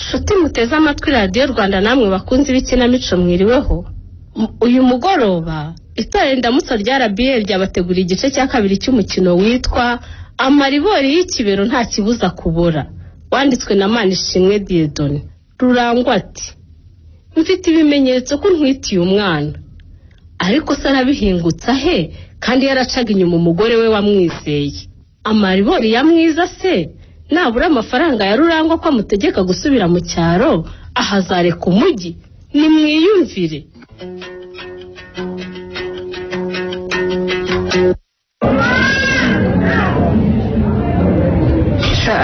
Shuti muteze amatwi Radio Rwanda namwe bakunzi b'ikinamico mwiriweho. Uyu mugoroba itorero Indamutso rya RBA ryabategura igice cya kabiri cy'umukino witwa Amaribori y'ikibero nta kibuza kubora, wanditswe na Manishimwe Dieudonné. Rurangwa ati: mfite ibimenyetso ko ntwitiye umwana, ariko se arabihingutsa he kandi yaracaga inyuma umugore we wamwizeye. Amaribori ya mwiza se nabura amafaranga ya Rurangwa ko amutegeka gusubira mu cyaro ahazareka umujyi. Ni mwiyumvire.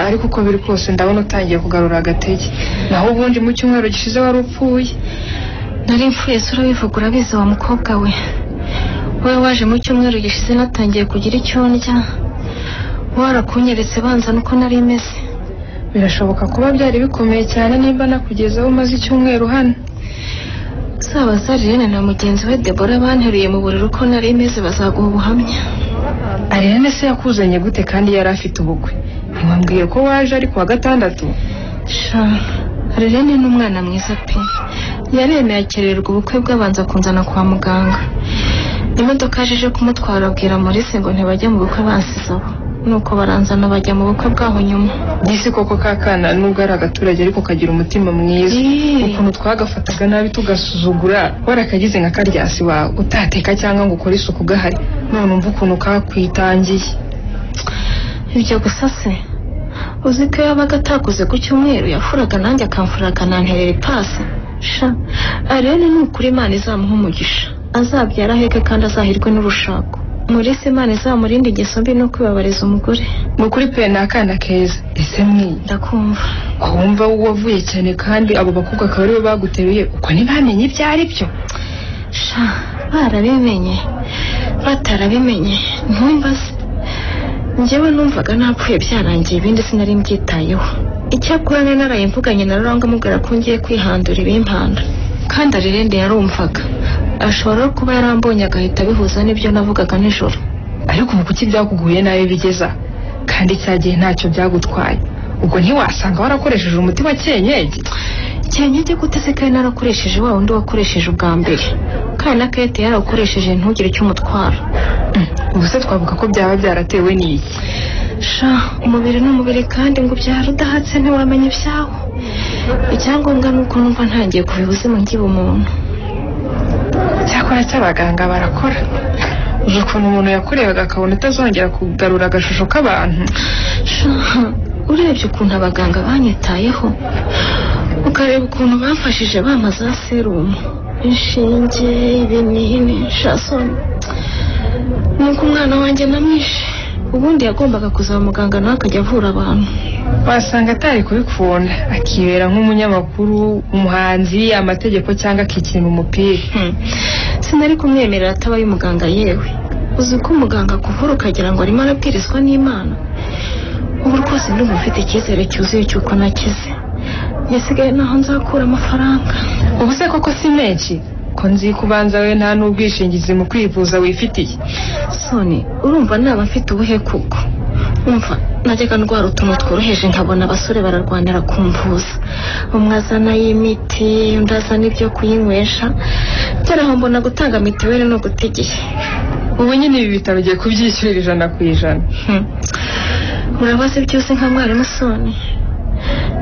Ariko uko biri kose ndabona utangiye kugarura agatege. Naho ubundi mu cyumweru gishize wari upfuye. Nari mfuye sura bivugura biza wa mukobwa we. Wowe waje mu cyumweru gishize natangiye kugira icyo ndya. Warakunyeretse banza nuko nari imeze. Birashoboka kuba byari bikomeye cyane nimba nakugezaho umaze icyumweru hano. Sabaza Irene na mugenzi we Deborah banteruye mu buriro uko nari imeze bazaguha ubuhamya. Irene se yakuzanye gute kandi yari afite ubukwe? Ntiwambwiye ko waje ari kuwa gatandatu? Irene ni umwana mwiza pe. Yaremeye akererwa ubukwe bw'abanza kunzana kwa muganga. Imodoka yaje kumutwara abwira Maurice ngo ntibajya mu bukwe bansizaho. Nuko baranzana bajya mu bukwe bwaho nyuma. Gisi koko kakana nubwo ari agaturage ariko kagira umutima mwiza. Ukuntu twagafataga nabi tugasuzugura, warakagize nka karyasi wawe utateka cyangwa ngo ukore isuku gahari. None umva ukuntu kakwitangiye. Ibyo gusa se uzi ko yabaga atakoze ku cyumweru yafuraga nanjye akamfuraga nanterera ipasi. Irene ni ukuri Imana izamuha umugisha, azabyara aheke kandi azahirwe n'urushako. Maurice Imana izamurinde ingeso mbi no kwibabariza umugore. Mukuri pe nakana keza. Ese mwi ndakumva. Wumva wavuye cyane kandi abo bakobwa akaba aribo baguteruye uko ntibamenye ibyo ari byo. Barabimenye batarabimenye ntumbaze. Njyewe numvaga napfuye byarangiye ibindi sinari mbyitayeho. Icyakora naraye mvuganye na Rurangwa amubwira ko ngiye kwihandura ibimpanda, kandi Irene yarumvaga. Ashobora kuba yarambonye agahita bihuza n'ibyo navugaga nijoro. Ariko ubu kuki byakuguye nawe bigeza kandi cyagiye ntacyo byagutwaye? Ubwo ntiwasanga warakoresheje umuti wa cyenyege? Cyenyege gute se kandi narakoresheje wa wundi wakoresheje ubwa mbere, kandi na Kate yarakoresheje ntugire icyo umutwara. Ubu se twavuga ko byaba byaratewe n'iki? Umubiri n'umubiri kandi ngo byara udahatse ntiwamenya ibyawo. Icyangombwa nuko numva ntangiye kubibuza mu ngibe umuntu. Cyakora cy'abaganga barakora. Uzi ukuntu umuntu yakurebaga akabona utazongera kugarura agashusho k'abantu. Urebye ukuntu abaganga banyitayeho, ukareba ukuntu bamfashije bampa za serumu, inshinge, ibinini, shasoni. Nuko umwana wanjye namwishe. Ubundi yagombaga kuzaba muganga nawe akajya avura abantu. Wasanga atari kubikunda, akibera nk'umunyamakuru, umuhanzi, amategeko cyangwa akikina umupira. Sinari kumwemerera atabaye umuganga yewe. Uzi ko umuganga kuvura ukagira ngo arimo arabwirizwa n'Imana. Ubu rwose ndumva mfite icyizere cyuzuye cy'uko nakize. Yasigaye naho nzakura amafaranga. Ubu se koko si menshi? Ko nzi kubanza we nta n'ubwishingizi mu kwivuza wifitiye. Soni, urumva naba mfite ubuhe kuko? Umva, najyaga ndwara utuntu tworoheje nkabona abasore bararwanira kumvuza. Umwe azana y'imiti, undi azana ibyo kuyinywesha. Cyaraho mbona gutanga mitiweli no gutegeye. Ubu nyine ibi bitaro ugiye kubyishyurira 100%. Urabaze byose nka mwarimu Soni.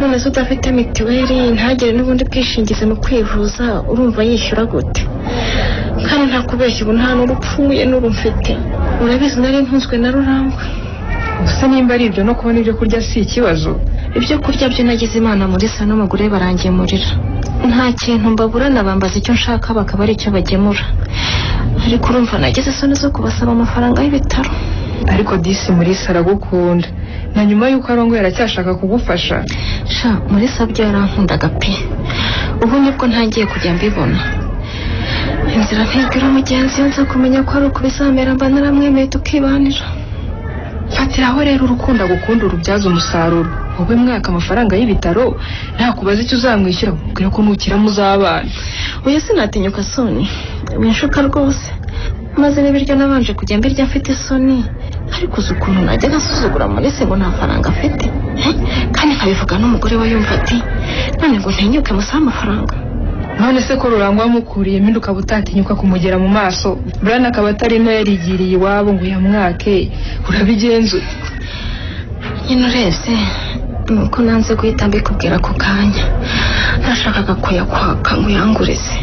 None se udafite mitiweli ntagire n'ubundi bwishingizi mu kwivuza urumva yishyura gute? Kandi nta kubeshya ubu nta n'urupfuye n'urumfite. Urabizi nari ntunzwe na Rurangwa. Gusa nimba ari ibyo no kubona ibyo kurya si ikibazo. Ibyo kurya byo nagize Imana muri sa n'umugore barangemurira. Nta kintu mbaburana bambaza icyo nshaka bakaba ari cyo bagemura. Ariko urumva nagize isoni zo kubasaba amafaranga y'ibitaro. Ariko disi muri saragukunda. Na nyuma yuko arongoye aracyashaka kugufasha. Muri sabyo yarankundaga pe. Ubu nibwo ntangiye kujya mbibona. Inzira ntigera umugenzi nza kumenya ko ari uko bizamera mba naramwemeye tukibanira. Fatiraho rero urukundo gukunda urubyaza umusaruro. Wowe mwaka amafaranga y'ibitaro nta kubaza icyo uzamwishyura kugira ko nukira muzabana. Oya sinatinyuka Soni. Winshuka rwose. Maze n'ibiryo nabanje kujya mbirya mfite isoni. Ariko uzi ukuntu najya ngasuzugura muri se ngo nta faranga afite. Kandi nkabivuga n'umugore we yumva ati none ngo ntinyuke musaba amafaranga. none se ko Rurangwa mukuriye mpinduka butatinyuka kumugera mu maso Brana akaba atarimo yarigiriye iwabo ngo yamwake urabigenza nyine urese nuko nanze guhita mbikubwira ku kanya nashakaga kuyakwaka ngo yangurize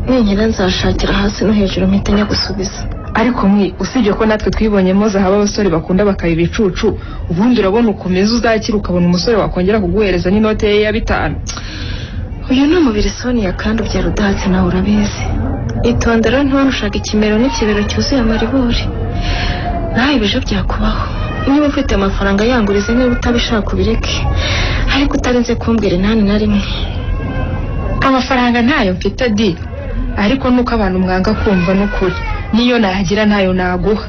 ninyira nzashakira hasi no hejuru mpita njya gusubiza. ariko usibye ko natwe twibonyemo zahaba abasore bakunda bakaba ibicucu ubundi urabona ukomeza uzakira ukabona umusore wakongera kuguhereza n'inote ye ya 5. uyu ni umubiri Sonia kandi ubyara udahatse nawe urabizi. itondera ntiwanushaka ikimero n'ikibero cyuzuye amaribori nawe ibije byakubaho. niba ufite amafaranga yangurize niba utabishaka ubireke ariko utarinze kumbwira inani na rimwe. amafaranga ntayo mfite di ariko nuko abantu mwanga kumva n'ukuri niyo nagira ntayo naguha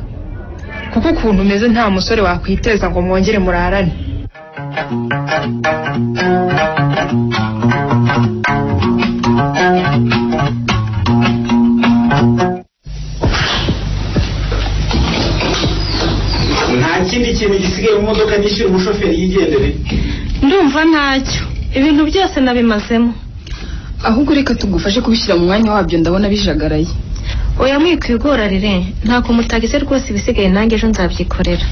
kuko ukuntu umeze nta musore wakwiteza ngo mwongere murarane. nta kindi kintu gisigaye mu modoka nishyura umushoferi yigendere. ndumva ntacyo ibintu byose nabimazemo. ahubwo reka tugufashe kubishyira mu mwanya wabyo ndabona bijagaraye. oya mwikwigora rire nta kumutagize rwose ibisigaye nanjye ejo nzabyikorera.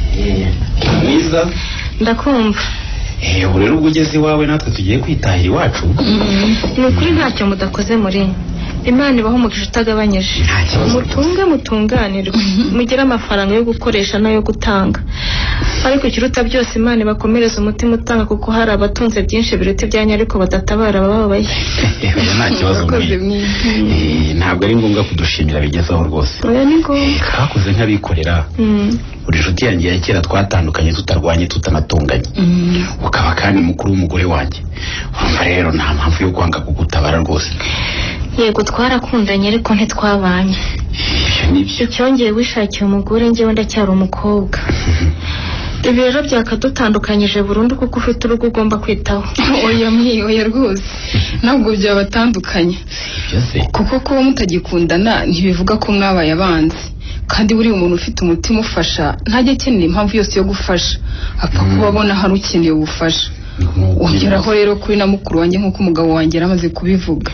mwiza ndakumva. ubu rero ubwo ugeze iwawe natwe tugiye kwitahira iwacu. ni ukuri ntacyo mudakoze muri Imana ibaho umugisha utagabanyije. mutunge mutunganirwe mugire amafaranga yo gukoresha nayo gutanga ariko ikiruta byose Imana ibakomereza umutima utanga kuko hari abatunze byinshi biruta ibyanyu ariko badatabara bababaye. nta kibazo ntabwo ari ngombwa kudushimira bigezaho rwose. oya ni ngombwa. twakoze nk'abikorera buri nshuti yanjye ya kera twatandukanye tutarwanye tutanatunganye ukaba kandi mukuru w'umugore wanjye urumva rero nta mpamvu yo kwanga kugutabara rwose. yego twarakundanye ariko ntitwabanye. icyongeye wishakiye umugore njyewe ndacyari umukobwa. ibi rero byakadutandukanyije burundu kuko ufite urugo ugomba kwitaho. oya rwose ntabwo byabatandukanye kuko kuba mutagikundana ntibivuga ko mwabaye abanzi kandi buri umuntu ufite umutima ufasha ntajya akenera impamvu yose yo gufasha apfa kuba abona hari ukeneye ubufasha. wongeraho rero kuri na mukuru wanjye nk'uko umugabo wanjye yaramaze kubivuga.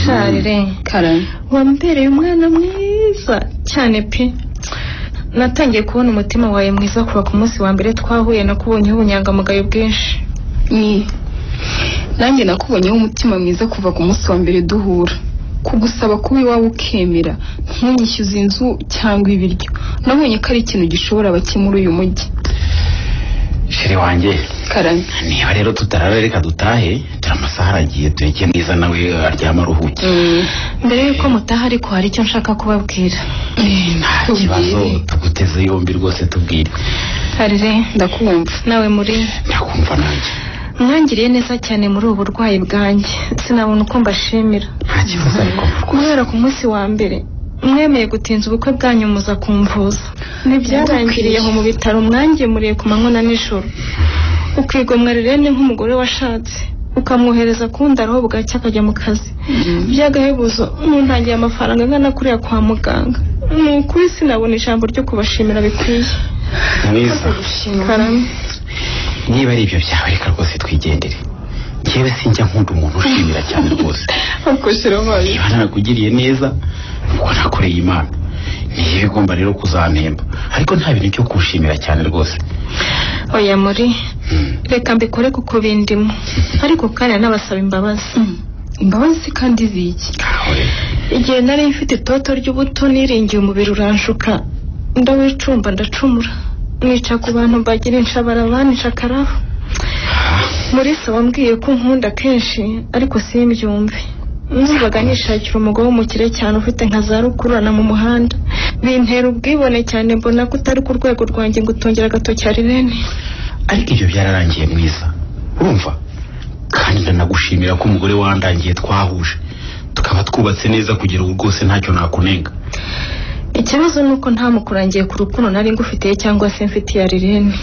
sharire karame wambereye umwana mwiza cyane pe. natangiye kubona umutima wawe mwiza kuva ku munsi wa mbere twahuye nakubonyeho ubunyangamugayo bwinshi. nanjye nakubonyeho umutima mwiza kuva ku munsi wa mbere duhura kugusaba kuba iwawe ukemera ntunyishyuze inzu cyangwa ibiryo nabonye ko ari ikintu gishobora bake muri uyu mujyi. sheri wanjye karame niba rero tutarara reka dutahe turi amasaha aragiye tureke neza nawe aryama aruhuke. mbere yuko mutaha ariko hari icyo nshaka kubabwira. nta kibazo tuguteze yombi rwose tubwire. harire ndakumva. nawe muri ndakumva nanjye. mwangiriye neza cyane muri ubu burwayi bwanjye sinabona uko mbashimira. nta kibazo ariko guhera ku munsi wa mbere mwemeye gutinza ubukwe bwanyu muza kumvuza ntibyarangiriye aho mu bitaro mwangemuriye ku manywa na nijoro ukigomwa rirene nk'umugore washatse ukamwohereza kundaraho bwacya akajya mu kazi by'agahebuzo muntangiye amafaranga angana kuriya kwa muganga. ni ukuri sinabona ijambo ryo kubashimira bikwiye. mwiza karame niba ari ibyo byawe reka rwose twigendere njyewe sinjya nkunda umuntu ushimira cyane rwose. niba narakugiriye neza nuko nakoreye Imana niyo bigomba rero kuzampemba ariko nta bintu cyo kushimira cyane rwose. oya muri reka mbikore kuko bindimo ariko kandi nabasaba imbabazi. imbabazi kandi ziki? igihe nari mfite itoto ry'ubuto niringiye umubiri uranshuka ndawicumba ndacumura nica ku bantu bagira inshabara banica akaraho. muri se wambwiye ko nkunda kenshi ariko simbyumve. numvaga nishakira umugabo w'umukire cyane ufite nka za rukururana mu muhanda bintera ubwibone cyane mbona ko utari ku rwego rwanjye ngo utongera agatoki Rirene. ariko ibyo byararangiye mwiza urumva kandi ndanagushimira ko umugore wandangiye twahuje tukaba twubatse neza kugira ubu rwose ntacyo nakunenga. ikibazo nuko ntamukurangiye ku rukundo nari ngufitiye cyangwa se mfitiye Rirene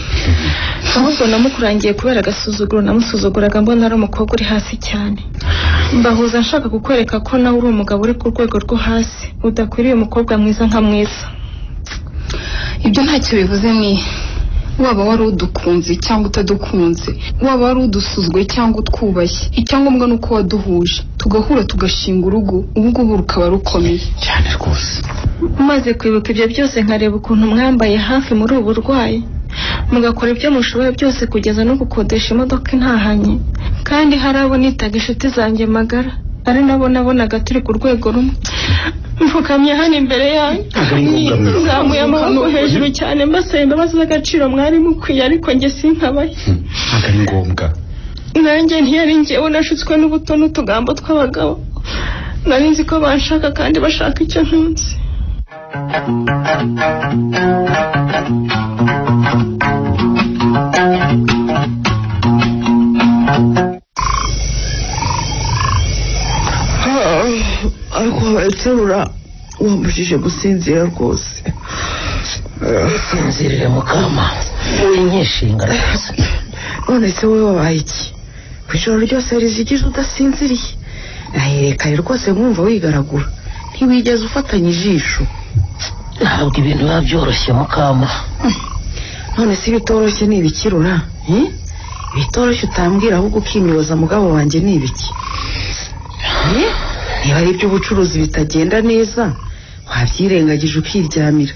ahubwo namukurangiye kubera agasuzuguro namusuzuguraga mbona ari umukobwa uri hasi cyane mbahuza nshaka kukwereka ko nawe uri umugabo uri ku rwego rwo hasi udakwiriye umukobwa mwiza nka mwiza. ibyo ntacyo bivuze waba wari udukunze cyangwa utadukunze, waba wari udusuzwe cyangwa utwubashye, icyangombwa ni uko waduhuje tugahura tugashinga urugo, ubu rukaba rukomeye cyane rwose. Maze kwibuka ibyo byose nkareba ukuntu mwambaye hafi muri ubu burwayi, mugakora ibyo mushoboye byose kugeza no gukodesha imodoka intahanye, kandi hari abo nitaga inshuti zanjye magara, ari nabo nabonaga turi ku rwego rumwe. Mfukamye hano imbere yanyu, nzamuye amaboko hejuru cyane mbasaba imbabazi z'agaciro mwari mukwiye, ariko njye sinkabaye. Ntabwo ari ngombwa. Nanjye ntiyari njyewe nashutswe n'ubuto n'utugambo tw'abagabo, nari nzi ko banshaka kandi bashaka icyo ntunze. ariko Terura wambujije gusinzira rwose. Sinzirire Mukama, winyishinga rwose. None se wowe wabaye iki? Ku ijoro ryose rizigize udasinziriye, naherekaye rwose nkumva wigaragura, ntiwigeze ufatanya ijisho. Ntabwo ibintu biba byoroshye Mukama. None se bitoroshye ni ibikirura? Bitoroshye utambwira ahubwo ukimyoza mugabo wanjye ni ibiki? Niba ari iby'ubucuruzi bitagenda neza, wabyirengagije ukiryamira.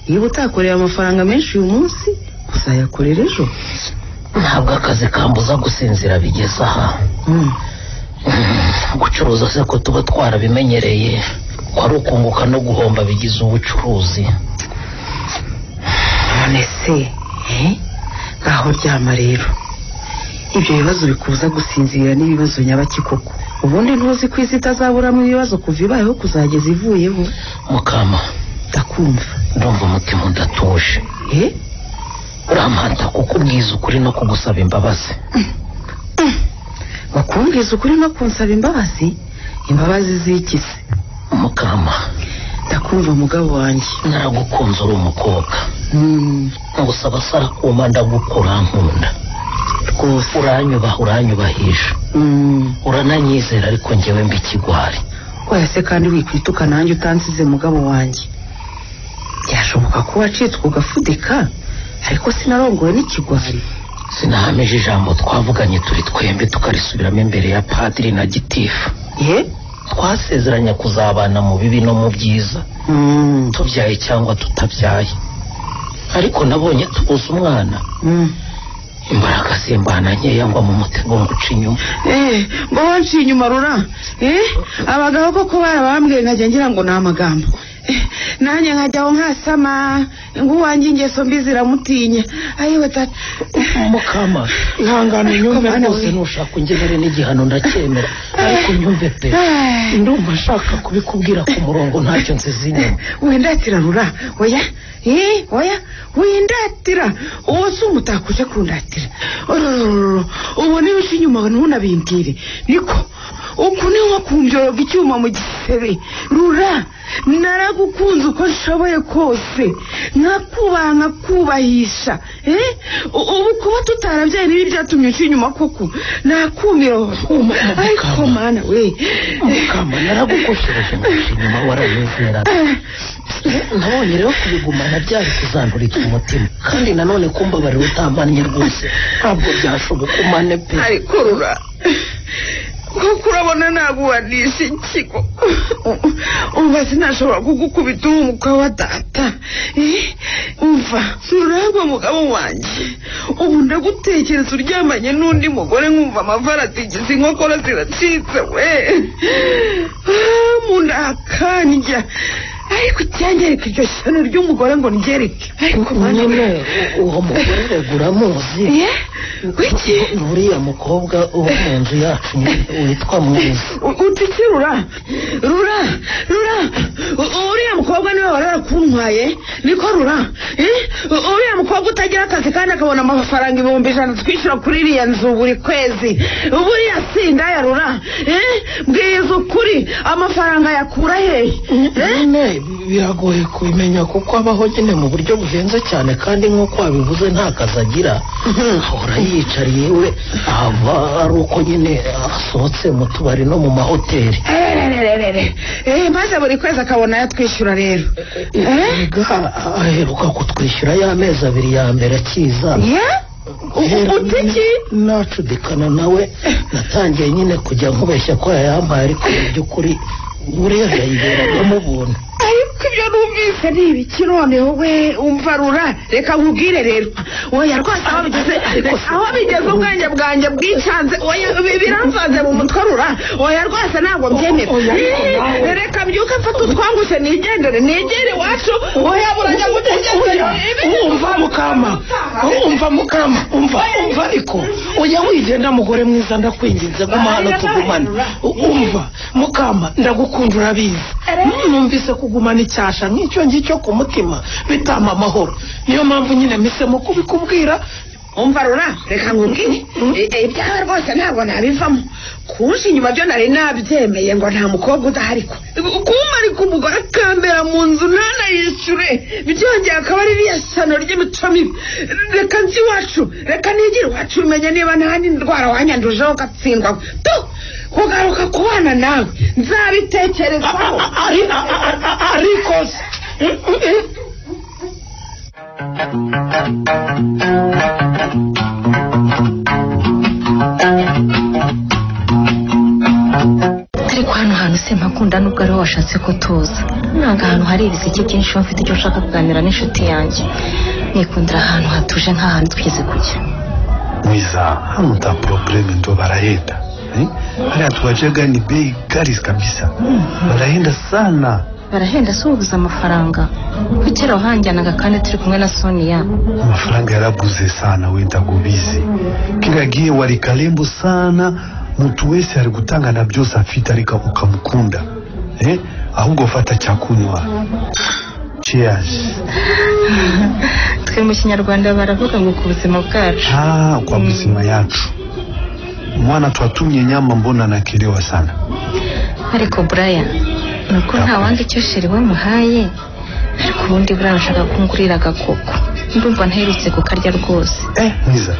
Niba utakoreye amafaranga menshi uyu munsi, uzayakorera ejo. Ntabwo akazi kambuza gusinzira bigeze aha. Gucuruza se ko tuba twarabimenyereye, wari ukunguka no guhomba bigize ubucuruzi. None se ngaho ryama rero. Ibyo bibazo bikubuza gusinzira n'ibibazo nyabaki koko. Ubundi ntuzi ko isi itazaburamo ibibazo kuva ibayeho kuzageza ivuyeho. Mukama, ndakumva. Ndumva umutima udatuje. Uramanta kukubwiza ukuri no kugusaba imbabazi. Wakumbwiza ukuri no kunsaba imbabazi? Imbabazi z'iki se? Mukama, ndakumva mugabo wanjye. Naragukunze uri umukobwa. Ngusaba sara kuma ndagukora nkunda. Rwose uranyubahisha. Urananyizera ariko njyewe mbikigwari. Oya se kandi wikwituka nanjye utansize mugabo wanjye. Byashoboka ko wacitswe ugafudika, ariko sinarongowe n'ikigwari. Sinahamije ijambo twavuganye turi twembi tukarisubiramo imbere ya padiri na gitifu. Twasezeranya kuzabana mu bibi no mu byiza, tubyaye cyangwa tutabyaye. Ariko nabonye tubuze umwana. Imbaraga simbana nkeya ngo mu mutego nguca inyuma. Ngo wanciye inyuma Rura? Abagabo koko barabambwiye nkajya ngira ngo ni amagambo. Nanjye nkajyaho nkasama, nguwanjye ingeso mbi ziramutinya. Ayiwe tata. Mukama, ihangane unyumve rwose, nushaka ungenere n'igihano ndacyemera, ariko unyumve pe. Ndumva nshaka kubikubwira ku murongo ntacyo nsize inyuma. Windatira Rura? Oya oya windatira. Uwo si umutakuje kundatira. Ubu niba uca inyuma ntunabimbwire. Niko uku ni nko kumbyoga icyuma mu gisebe. Rura, naragukunze uko nshoboye kose, nkakubaha nkakubahisha. Ubu kuba tutarabyaye nibi byatumye uca inyuma koko nakumiro. Ariko mana we Mukama, naragukoshereje nguca inyuma waranyizera. Nabonye rero kubigumana byari kuzanturika umutima, kandi nanone kumbabarira utamanye rwose ntabwo byashoboka umane pe. Ariko Rura, kuko urabona naguhanisha ikigo. Umva sinashobora kugukubita umuka wa data. Umva nturagwa mugabo wanjye, ubu ndagutekereza uryamanye n'undi mugore nkumva amavara atigeze inkokora ziracitse we. Munda hakandya. Ariko cyangirika iryo shyano ry'umugore ngo ngereke. Ariko nyine uwo mugore regura muzi. Wiki uriya mukobwa uwo mu nzu yacu witwa Mwiza. Utiki Rura? Uriya mukobwa niwe warakuntwaye? Niko Rura? Uriya mukobwa utagira akazi kandi akabona amafaranga 100 twishyura kuri iriya nzu buri kwezi. Buriya sinda ya Rura? Mbwiza ukuri by'ukuri amafaranga yakura hehe nyine biragoye kubimenya kuko abaho nyine mu buryo buhenze cyane kandi nk'uko wabivuze nta kazi agira ahora yiyicariye we aba ari uko nyine asohotse mu tubari no mu mahoteli maze buri kwezi akabona yatwishyura rero aheruka kutwishyura y'amezi 2 ya mbere akiza utiki nacudikana nawe natangiye nyine kujya nkubeshya ko yayambaye ariko mu by'ukuri buriya yayiberagamo ubuntu ariko ibyo numvise ni ibiki noneho we umva rura reka nkubwire rero oya rwose aho bigeze ubwenge bwanjye bwicanze oya biramvanze mu mutwe rura oya rwose ntabwo mbyemera reka mbyuke mfate utwanguse nigere iwacu oya burajya gutegeka umva ariko oya wigenda mugore mwiza ndakwinginze guma hano tugumane umva mukama ndagukunda urabizi numvise kugumana icyasha nk'icyo ngicyo ku mutima bitama amahoro niyo mpamvu nyine mpisemo kubikubwira umva rura reka nkubwire ibyawe rwose ntabwo nabivamo kunshi inyuma byo nari nabyemeye ngo nta mukobwa udahari kumara ku umugore akambera mu nzu ntanayishyure byongeye akaba ari iriya sano ry'imico mibi reka nzi iwacu reka nigire iwacu umenye niba nta n'indwara wanyandujeho ugatsindwa kugaruka kubana nawe nzabitekerezaho ariko ariko hano hantu simpakunda nubwo ariho washatse ko tuza ntabwo ahantu hari ibiseke byinshi iyo mfite icyo nshaka kuganira n'inshuti yanjye nikundira ahantu hatuje nk'ahantu twigeze kujya mwiza hano nta probleme ndo barahenda hariya tuwajaga ni bei kali kabisa barahenda sana barahenda si ubuze amafaranga kukera uhanjyanaga kandi turi kumwe na Sonia amafaranga yarabuze sana wenda gubizi kila gihe wali kalembo sana mtu wese ari gutanga na byose afite ariko ukamukunda ahubwo fata cyakunywa cheers twe mu kinyarwanda baravuga ngo ku buzima bwacu kwa buzima yacu mwana twatumye nyama mbona nakelewa sana ariko Brian nuko nta wandi cyo sheri we muhaye ariko ubundi burashaka kungurira agakoko ndumva ntaherutse kukarya rwose mwiza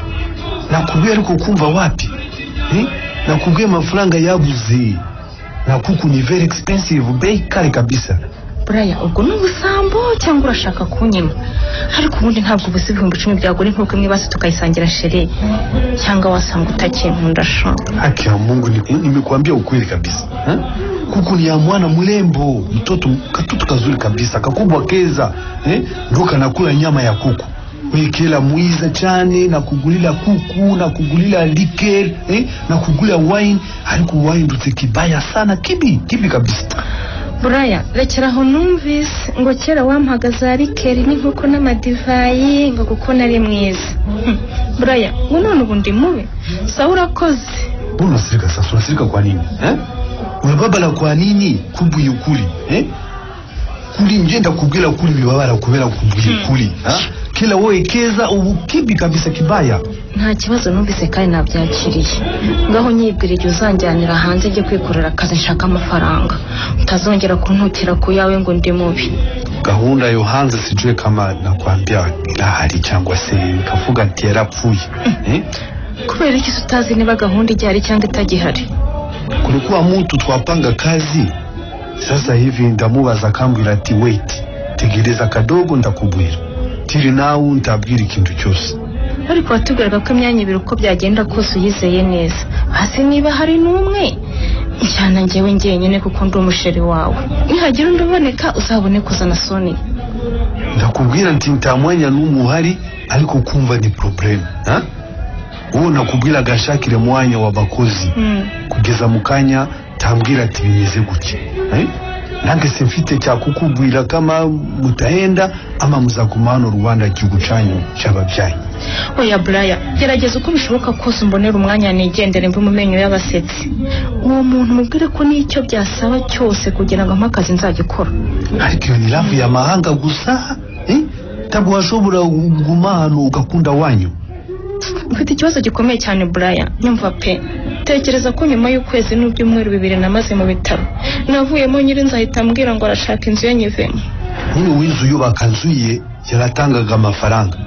nakubwiye ariko kumva wapi nakubwiye amafaranga yabuze na kuku ni very expensive bei kali kabisa Brian ubwo n'ubusambo cyangwa urashaka kunyima ariko ubundi ntabwo ubuze 10,000 byagura nk'uko imwe base tukayisangira sheri cyangwa wasanga utakinkunda sho haki ya Mungu nimekuambia ukweli kabisa kuku ni ya mwana mlembo katoto kazuri kabisa kakubwa keza ndo kanakula nyama ya kuku wekela mwiza cyane na kugulila kuku na kugulila liquor na kugulila wine ariko wine ndutse kibaya sana kibi kabisa Brian rekeraho numvise ngo kera wampagaza rikeri n'inkoko n'amadivayi ngo kuko nari mwiza Brian ngo none ubundi mubi sawa urakoze unasirika kwa nini unababala kwa nini kubuye ukuri kuri ngenda kubwira kuri bibabara kubera kubuye ukuri kila wowe keza ubu kibi kabisa kibaya nta kibazo numvise kandi nabyakiriye ngaho nyibwira igihe uzanjyanira hanze njye kwikorera akazi nshaka amafaranga utazongera kuntutira ku yawe ngo ndi mubi gahunda yo hanze sijue kama nakwambia irahari cyangwa se nikavuga ati yarapfuye kubera iki utazi niba gahunda igihari cyangwa itagihari kulikuwa mtu twapanga kazi sasa hivi ndamubaza kambwira ati wait tegereza kadogo ndakubwira tiri nawe ntabwira ikintu cyose ariko watubwiraga ko imyanya ibiri uko byagenda kose uyizeye neza hasi niba hari n'umwe njyana njyewe njyenyine kuko ndi umusheri wawe nihagira undi uboneka uzabone kuzana Sonia ndakubwira nti ntamwanya n'umuhari ariko kumva ni problem uwo nakubwira gashakire mwanya w'abakozi kugeza mukanya tambwira ati bimeze gutya nange simfite cya kukubwira kama mutaenda ama muzagumano Rwanda gihugu cyanyu cy'ababyayi oya Brian gerageza uko bishoboka kose mbonera umwanya nigendere mve mu menyo y'abasetsi uwo muntu mubwire ko nicyo byasaba cyose kugira ngo amakazi nzagikora ariko ni lafu ya mahanga gusa ntabwo washobora kuguma hano ugakunda wanyu mfite ikibazo gikomeye cyane Brian nyumva pe tekereza ko nyuma y'ukwezi n'ibyumweru 2 namaze mu bitaro navuyemo nyiri nzahita ambwira ngo arashaka inzu yanyivemo. Nini wizu yubaka nzu ye yaratangaga amafaranga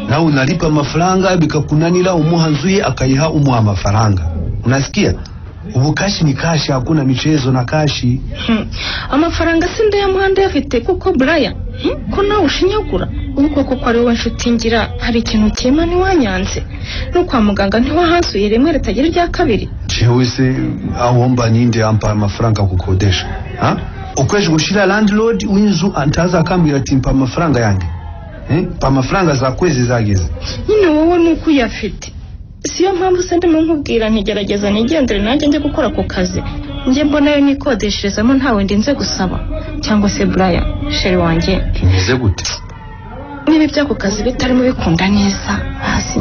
nawe unalipa amafaranga bikakunanira umuha nzu ye akayiha umuha amafaranga. Unasikia? Ubu kashi ni kashi, hakuna michezo na kashi. Amafaranga sinde ya muhanda yafite kuko Brian ko nawe ushinyagura uko koko ari wowe nshuti ngira hari ikintu cyemani wanyanze no kwa muganga ntiwahansuye rimwe ritagira rya kabiri. Jewe se ahomba ninde ampa amafaranga kukodesha? Ukweje gushira landlord winzu antaza akambira ati mpa amafaranga yanjye. Pa amafaranga za kwezi zageze. Nyine wowe nuko uyafite. Siyo mpamvu se ndimo nkubwira ntigerageza nigendere nanjye njye gukora ku kazi. Njye mbona yo nikodesherezamo ntawe ndinze gusaba. Cyangwa se Brian, sheri wanjye. Kimeze gute? Niba byako kazi bitarimo bikunda neza, hasi.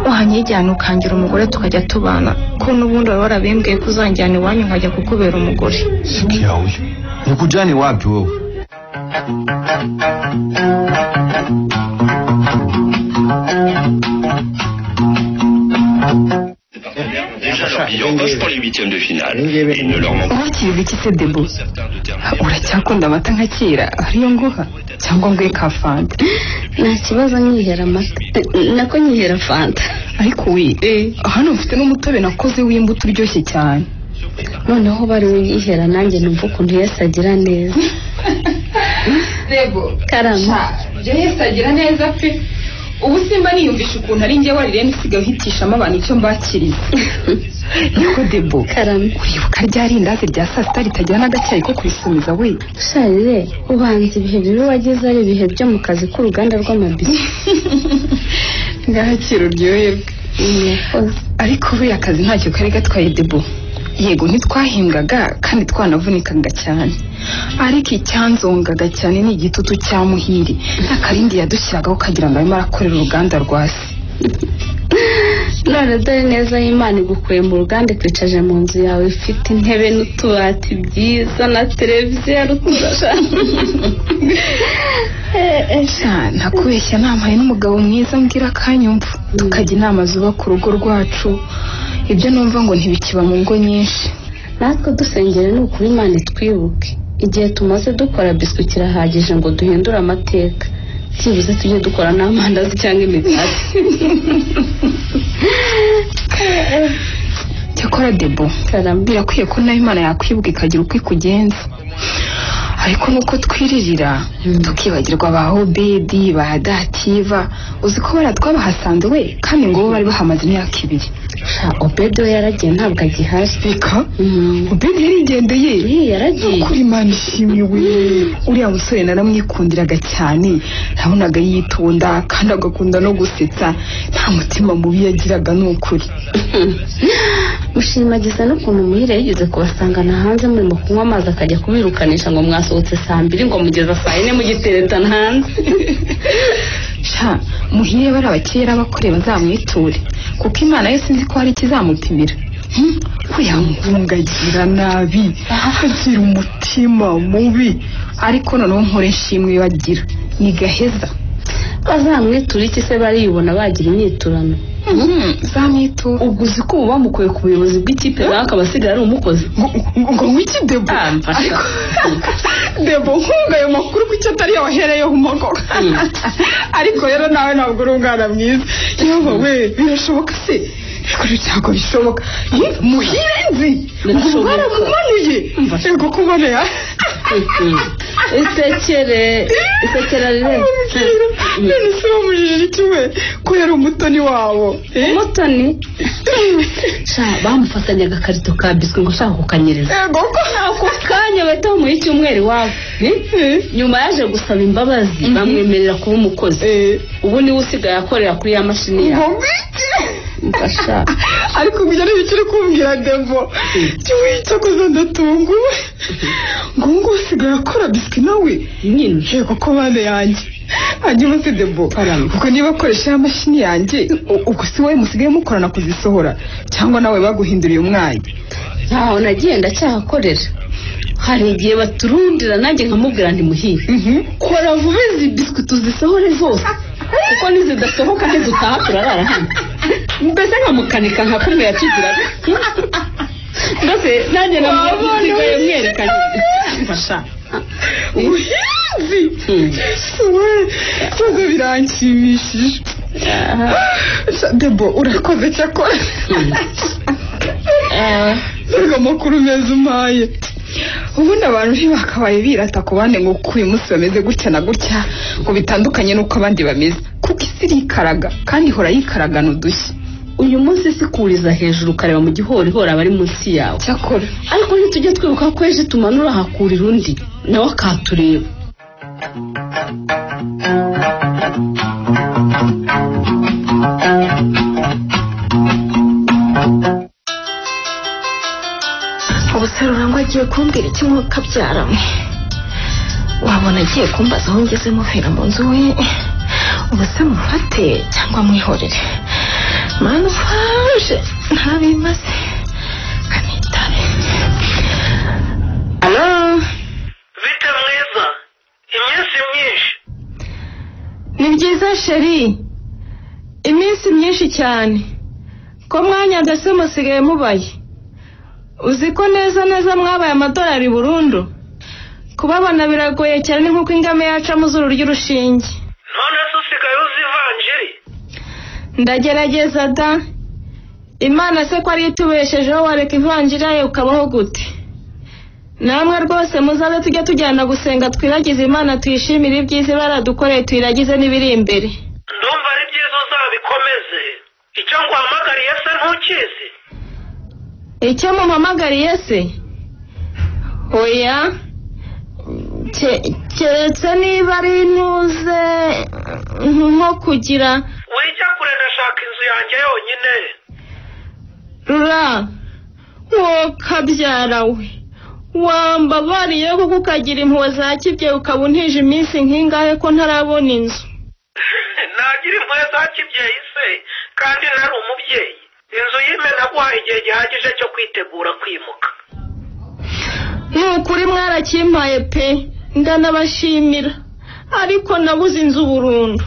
Wahanyijyana ukangira umugore tukajya tubana. Ko nubundi wari warabimbwiye kuzanjyana iwanyu nkajya kukubera umugore. Sikia huyu. Nikujani wapi wewe? Déjà leur billet en poche pour les 8e de finale. Il ne leur manque pas. Uracyakunda amata nka kera ariyo nguha cyangwa ngwe ka fanta? Nta kibazo nyihera amata nako nyihera fanta. Ariko we hano ufite n'umutobe nakoze w'imbuto uryoshye cyane. Noneho bari wihera nanjye numva ukuntu Yesu agira neza. Debo karama Yesu agira neza pe. Ubu simba niyumvisha ukuntu ari njye warire nisigaye hitishamo abantu icyo mbakiriye. Niko Debo karama uribuka ryari indazi rya sasita ritagira n'agacyayi ko kwisumiza we? Sharire ubanza ibihe bibi wagize ari ibihe byo mu kazi k'uruganda rw'amabisi. Ngahakira uryoherwe. Ariko we akazi ntacyo kari gatwaye Debo. Yego ntitwahingaga kandi twanavunikaga cyane, ariko icyanzongaga cyane ni igitutu cya Muhiri n'akarindi yadushyiragaho kagira ngo arimo arakorera uruganda rwa se. None dore neza y'Imana igukuye mu ruganda kwicaje mu nzu yawe ifite intebe n'utubati byiza na televiziyo ya rutura. Ntakubeshya nampaye n'umugabo mwiza mbwira kanyumva tukajya inama zubaka urugo rwacu. Ibyo numva ngo ntibikiba mu ngo nyinshi. Natwe dusengere ni ukuri Imana itwibuke. Igihe tumaze dukora biswi kirahagije ngo duhindure amateka. Byibuze tujye dukora n'amandazi cyangwa imigati. Cyakora Debo birakwiye ko nayo Imana yakwibuka ikagira uko ikugenza. Ariko nuko twiririra tukibagirwa ba Obedi ba Dativa uzi ko baratwabahasanze we kandi ngo bari bahamaze imyaka 2. Obedi we yaragiye ntabwo agihari. Reka Obedi yarigendeye yaragiye kuri Imana ishimwe we. Uriya musore naramwikundiraga cyane, nabonaga yitonda kandi agakunda no gusetsa, nta mutima mubi yagiraga n'ukuri. Mushimagiza no kuntu Muhire yigeze kubasangana hanze muri kunywa amazi akajya kubirukanisha ngo mwasohotse saa 2 ngo mugeza saa 4 mu giteretana hanze. Muhire bari abakera bakoreba bazamwiture kuko Imana yose nzi ko hari ikizamupimira. Kuyangungagira nabi agira umutima mubi, ariko noneho nkore nshimwe bagira ni gaheza. Bazamwitura iki se baribona bagira imyiturano? Zamwitura uguzi ko bamukoye ku buyobozi bw'ikipe bakabasigara ari umukozi ngo wiki Debo. Debo nkunga ayo makuru kucyo atari yahereyeho umugore. Ariko rero nawe ntabwo uri umwana mwiza. Yewe we birashoboka se? Kuri cyangwa bishoboka. Muhire nzi ngubara mumanuye ego kubona ya isekera rero none se wamujije ikiwe ko yari umutoni wabo. Umutoni bamufatanya agakarito ka biswi ngo ushaka kukanyereza. Ego ko ako kanya bahita bamuha icyumweru iwabo. Nyuma yaje gusaba imbabazi bamwemerera kuba umukozi. Ubu niwe usigaye akorera kuri ya mashini yawe. Ariko bijya n'ibikiri kumbwira Debo cyo kuzandatunguwe ngo usigaye akora biswi nawe nyine. Yego ko bane yanjye hanyuma se Debo kuko niba akoresha mashini yanjye uko si wowe musigaye mukorana kuzisohora cyangwa nawe baguhinduriye umwanya? Ntaho nagiye ndacyahakorera. Hari igihe baturundira nanjye nkamubwira ndi Muhire kora vuba izi biswi tuzisohore zose kuko nizidasohoka ntidutaha turarara hano. mbese nkamukanika nka kumwe yatugiraga mbese nanjye namusigaye mwerekanye mfasha ubuhinzi ubwo biranshimishije Debo urakoze cyakora nubwo amakuru meza umpaye ubundi abantu ntibakabaye birata ku bandi ngo uyu munsi bameze gutya na gutya ngo bitandukanye n'uko abandi bameze kuko isi irikaraga kandi ihora yikaragana udushya uyu munsi sikuriza hejuru ukareba mu gihorihori abari munsi yawe cyakora ariko ntitujye twibuka ko ejo tumanura hakurira undi nawe akatureba ubuse Rurangwa agiye kumbwira iki mwuka byaramwe wabona agiye kumbaza aho ngeze muvira mu nzu we ubuse mufate cyangwa mwihorere mana ufashe ntabimaze kanitare alo bite mwiza iminsi myinshi ni byiza sheri iminsi myinshi cyane ko mwanya ndetse musigaye mubaye uzi ko neza mwabaye amadolari burundu kubabona biragoye cyane nk'uko ingame yaca mu zuru ry'urushinge none se usigaye uzi ivanjiri ndagerageza da imana se ko ari itubeshejeho wareka ivanjiri yayo ukabaho gute namwe rwose muzaze tujya tujyana gusenga twiragize imana tuyishimire ibyiza baradukoreye tuyiragize n'ibiri imbere ndumva ari byiza uzabikomeze icyo nguhamagariye se ntukizi icyo mumpamagariye se oya keretse niba ari intuze nko kugira wijya kure ndashaka inzu yanjye yonyine Rura wowe kabyara we wambabariye kuko ukagira impuhwe za kibyeyi ukaba untije iminsi nk'ingahe ko ntarabona inzu nagira impuhwe za kibyeyi se kandi nari umubyeyi inzu y'imena guhaye igihe gihagije cyo kwitegura kwimuka ni ukuri mwarakimpaye pe ndanabashimira ariko nabuze inzu burundu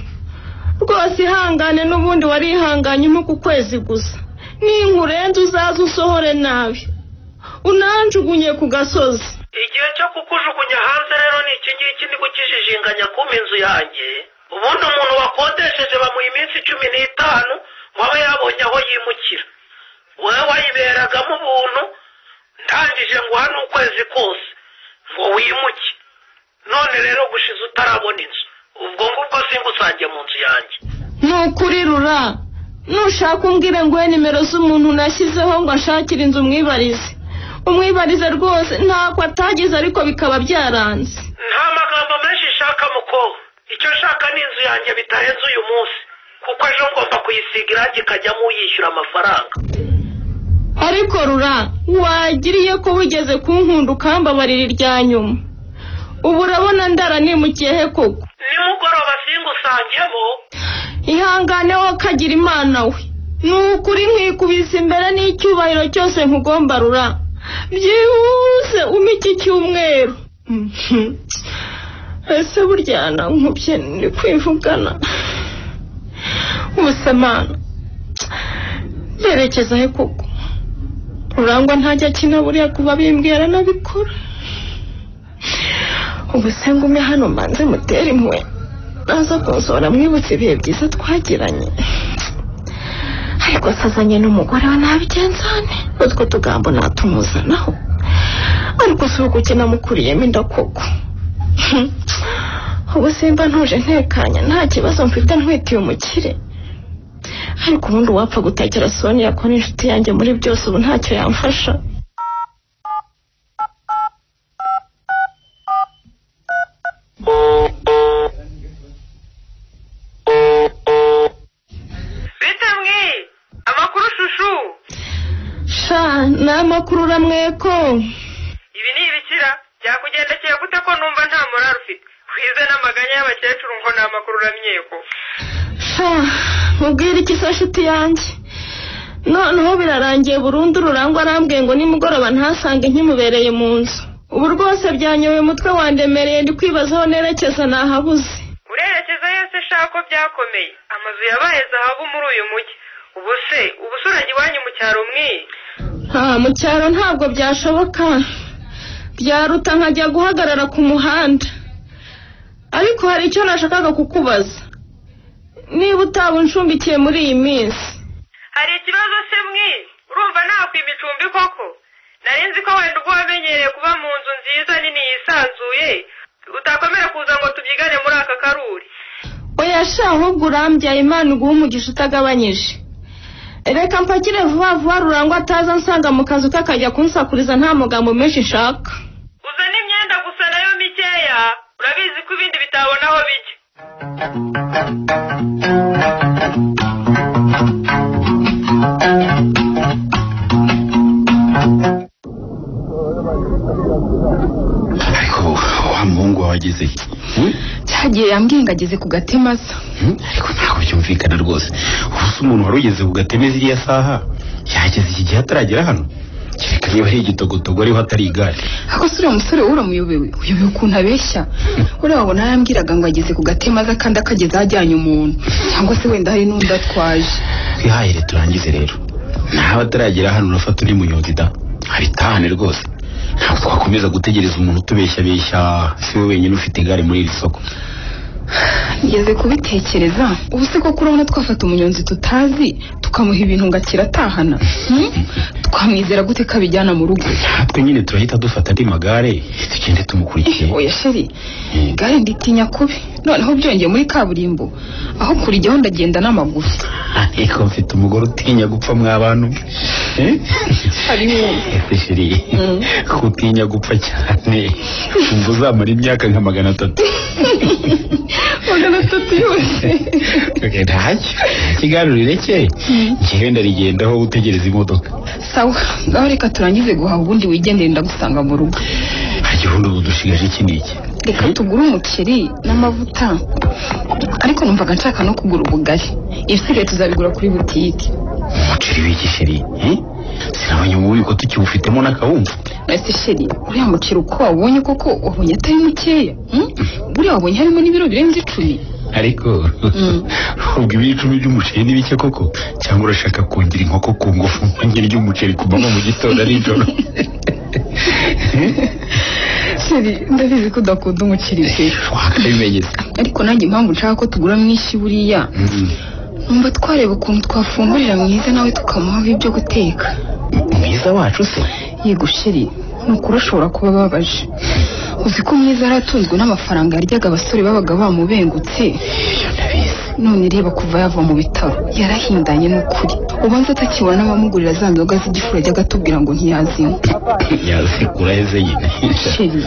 rwose ihangane n'ubundi warihanganye ku kwezi gusa ninkurenze uzaza usohore nabi unanjugunye ku gasozi igihe cyo kukujugunya hanze rero ni iki ngiki ndi gukijijinganya kuma inzu yanjye ubundi umuntu wakodesheje bamuha iminsi 15 ngo abe yabonye aho yimukira wowe wayiberagamo ubuntu ndangije ngo hano ukwezi kose ngo wimuke none rero gushize utarabona inzu ubwo ngubwo singusange mu nzu yanjye ni ukuri Rura nushaka umbwire ngo nimero z'umuntu nashyizeho ngo ashakire inzu umwibarize rwose ntako atagize ariko bikaba byaranze nta magambo menshi nshaka muko icyo nshaka ni inzu yanjye bitarenze uyu munsi kuko ejo ngomba kuyisiga irangi ikajyamo uyishyura amafaranga ariko Rura wagiriye ko wigeze kunkunda ukambabarira irya nyuma ubu urabona ndaranimukiye he koko nimugoroba singusangemo ihangane wo kagira imana we nukuri nkikubise imbere n'icyubahiro cyose nkugomba Rura byihuse umiki cyumweru ese burya nkubye ni kwivugana ubusemana berekeza he koko Rurangwa ntajya akina buriya kuba bimbwira nabikora ubuse ngume hano mbanze mutere impuhwe naza kunsora mwibutse ibihe byiza twagiranye ariko sazanye n'umugore we nabigenzane utwo tugambo natumuzanaho ariko si ukukina mukuriyemo inda koko ubu simba ntuje ntekanya nta kibazo mfite ntwitiye umukire ariko ubundi wapfa gutekera Sonia ko n'inshuti yanjye muri byose ubu ntacyo yamfasha ni amakuru uramweko ibi ni ibikira byakugendekeye gute ko numva nta morali ufite wize n'amaganya y'abakecuru ngo ni amakuru uramyeko mubwire iki se nshuti yanjye noneho birarangiye burundu Rurangwa arambwiye ngo nimugoroba ntasange nkimubereye mu nzu ubu rwose byanyoye umutwe wandemereye ndi kwibaza aho nerekeza nahabuze urerekeza yose shaka ko byakomeye amazu yabaye zahabu muri uyu mujyi ubu urajya iwanyu mu cyaro mu cyaro ntabwo byashoboka, byaruta nkajya guhagarara ku muhanda. Ariko hari icyo nashakaga kukubaza, niba utaba unshumbikiye muri iyi minsi. Hari ikibazo se urumva nakwima icumbi koko? Nari nzi ko wenda ubwo wamenyereye kuba mu nzu nziza nini yisanzuye utakomera kuza ngo tubyigane muri aka karuri. Oya sha, ahubwo urambyaye, Imana iguha umugisha utagabanyije. Reka mpakire vuba vuba Rurangwa ataza nsanga mu kazu kakajya kunsakuriza nta magambo menshi nshaka. Uzana imyenda gusa nayo mikeya, urabizi ko ibindi bitabona aho bijya. Ariko wa muhungu wageze cyagiye yambwiye ngageze ku Gatemaza. Ariko ntabwo byumvikana rwose. Ubusa umuntu wari ugeze ku Gatemeza iriya saha yageze iki gihe ataragera hano? Kereka niba ari igitogotogo ariho atari igare. Ako sura umusore uramuyobewe ukuntu abeshya. Uri wabona yambwiraga ngo ageze ku Gatemaza kandi akageza ajyanye umuntu, cyangwa se wenda hari n'undi atwaje. Twihahire turangize rero. Naho ataragera hano urafata uri munyonzi da. Hari tahane rwose. Ntabwo twakomeza gutegereza umuntu utubeshya si we wenyine ufite igare muri iri soko. Ngeze kubitekereza, ubu se ko kurabona twafata umunyonzi tutazi tukamuha ibintu ngakira atahana, twamwizera gute kabijyana mu rugo? Natwe nyine turahita dufata andi magare tugende tumukurikiye. Oya sheri, igare nditinya kubi, noneho byongeye muri kaburimbo, aho kurijyaho ndagenda n'amaguru. Ariko mfite umugore utinya gupfa mw'abantu. Hari ese sheri, utinya gupfa cyane, umva uzamara imyaka nka 300. 300 yose. Ntacyo, ikigarurire cye njyewe ndarigendaho utegereza imodoka. Sawa, ngaho reka turangize guhaha ubundi wigendere ndagusanga mu rugo. Igihundo budushigaje iki n'iki? Reka tugure umuceri n'amavuta, ariko numvaga nshaka no kugura ubugari. Ibisigaye tuzabigura kuri butike. Umuceri w'iki sheri? Sinabonye mu bubiko tukiwufitemo n'akawumva. Ese sheri, uriya muceri uko wabonye koko wabonye atari mukeya? Buriya wabonye harimo n'ibiro birenze 10. Ariko ubwo ibiro 10 by'umuceri ni bike koko, cyangwa urashaka kongera inkoko ku ngufu ngiri ry'umuceri kubamo mu gitondo ari ijoro? Sheri, ndabizi ko udakunda umuceri pe. Wakabimenyese. Ariko nanjye impamvu nshaka ko tugura mwinshi buriya, numva twareba ukuntu twafungurira mwiza nawe tukamuha ibyo guteka. Mwiza wacu se? Yego sheri, nukuri ashobora kuba babaje. Uzi ko mwiza aratunzwe n'amafaranga yaryaga abasore babaga bamubengutse. None reba kuva yava mu bitaro yarahindanye n'ukuri. Ubanza atakibona n'abamugurira za nzoga z'igifura ajyaga atubwira ngo ntiyazinywa. Yazikura heze nyine. Sheri,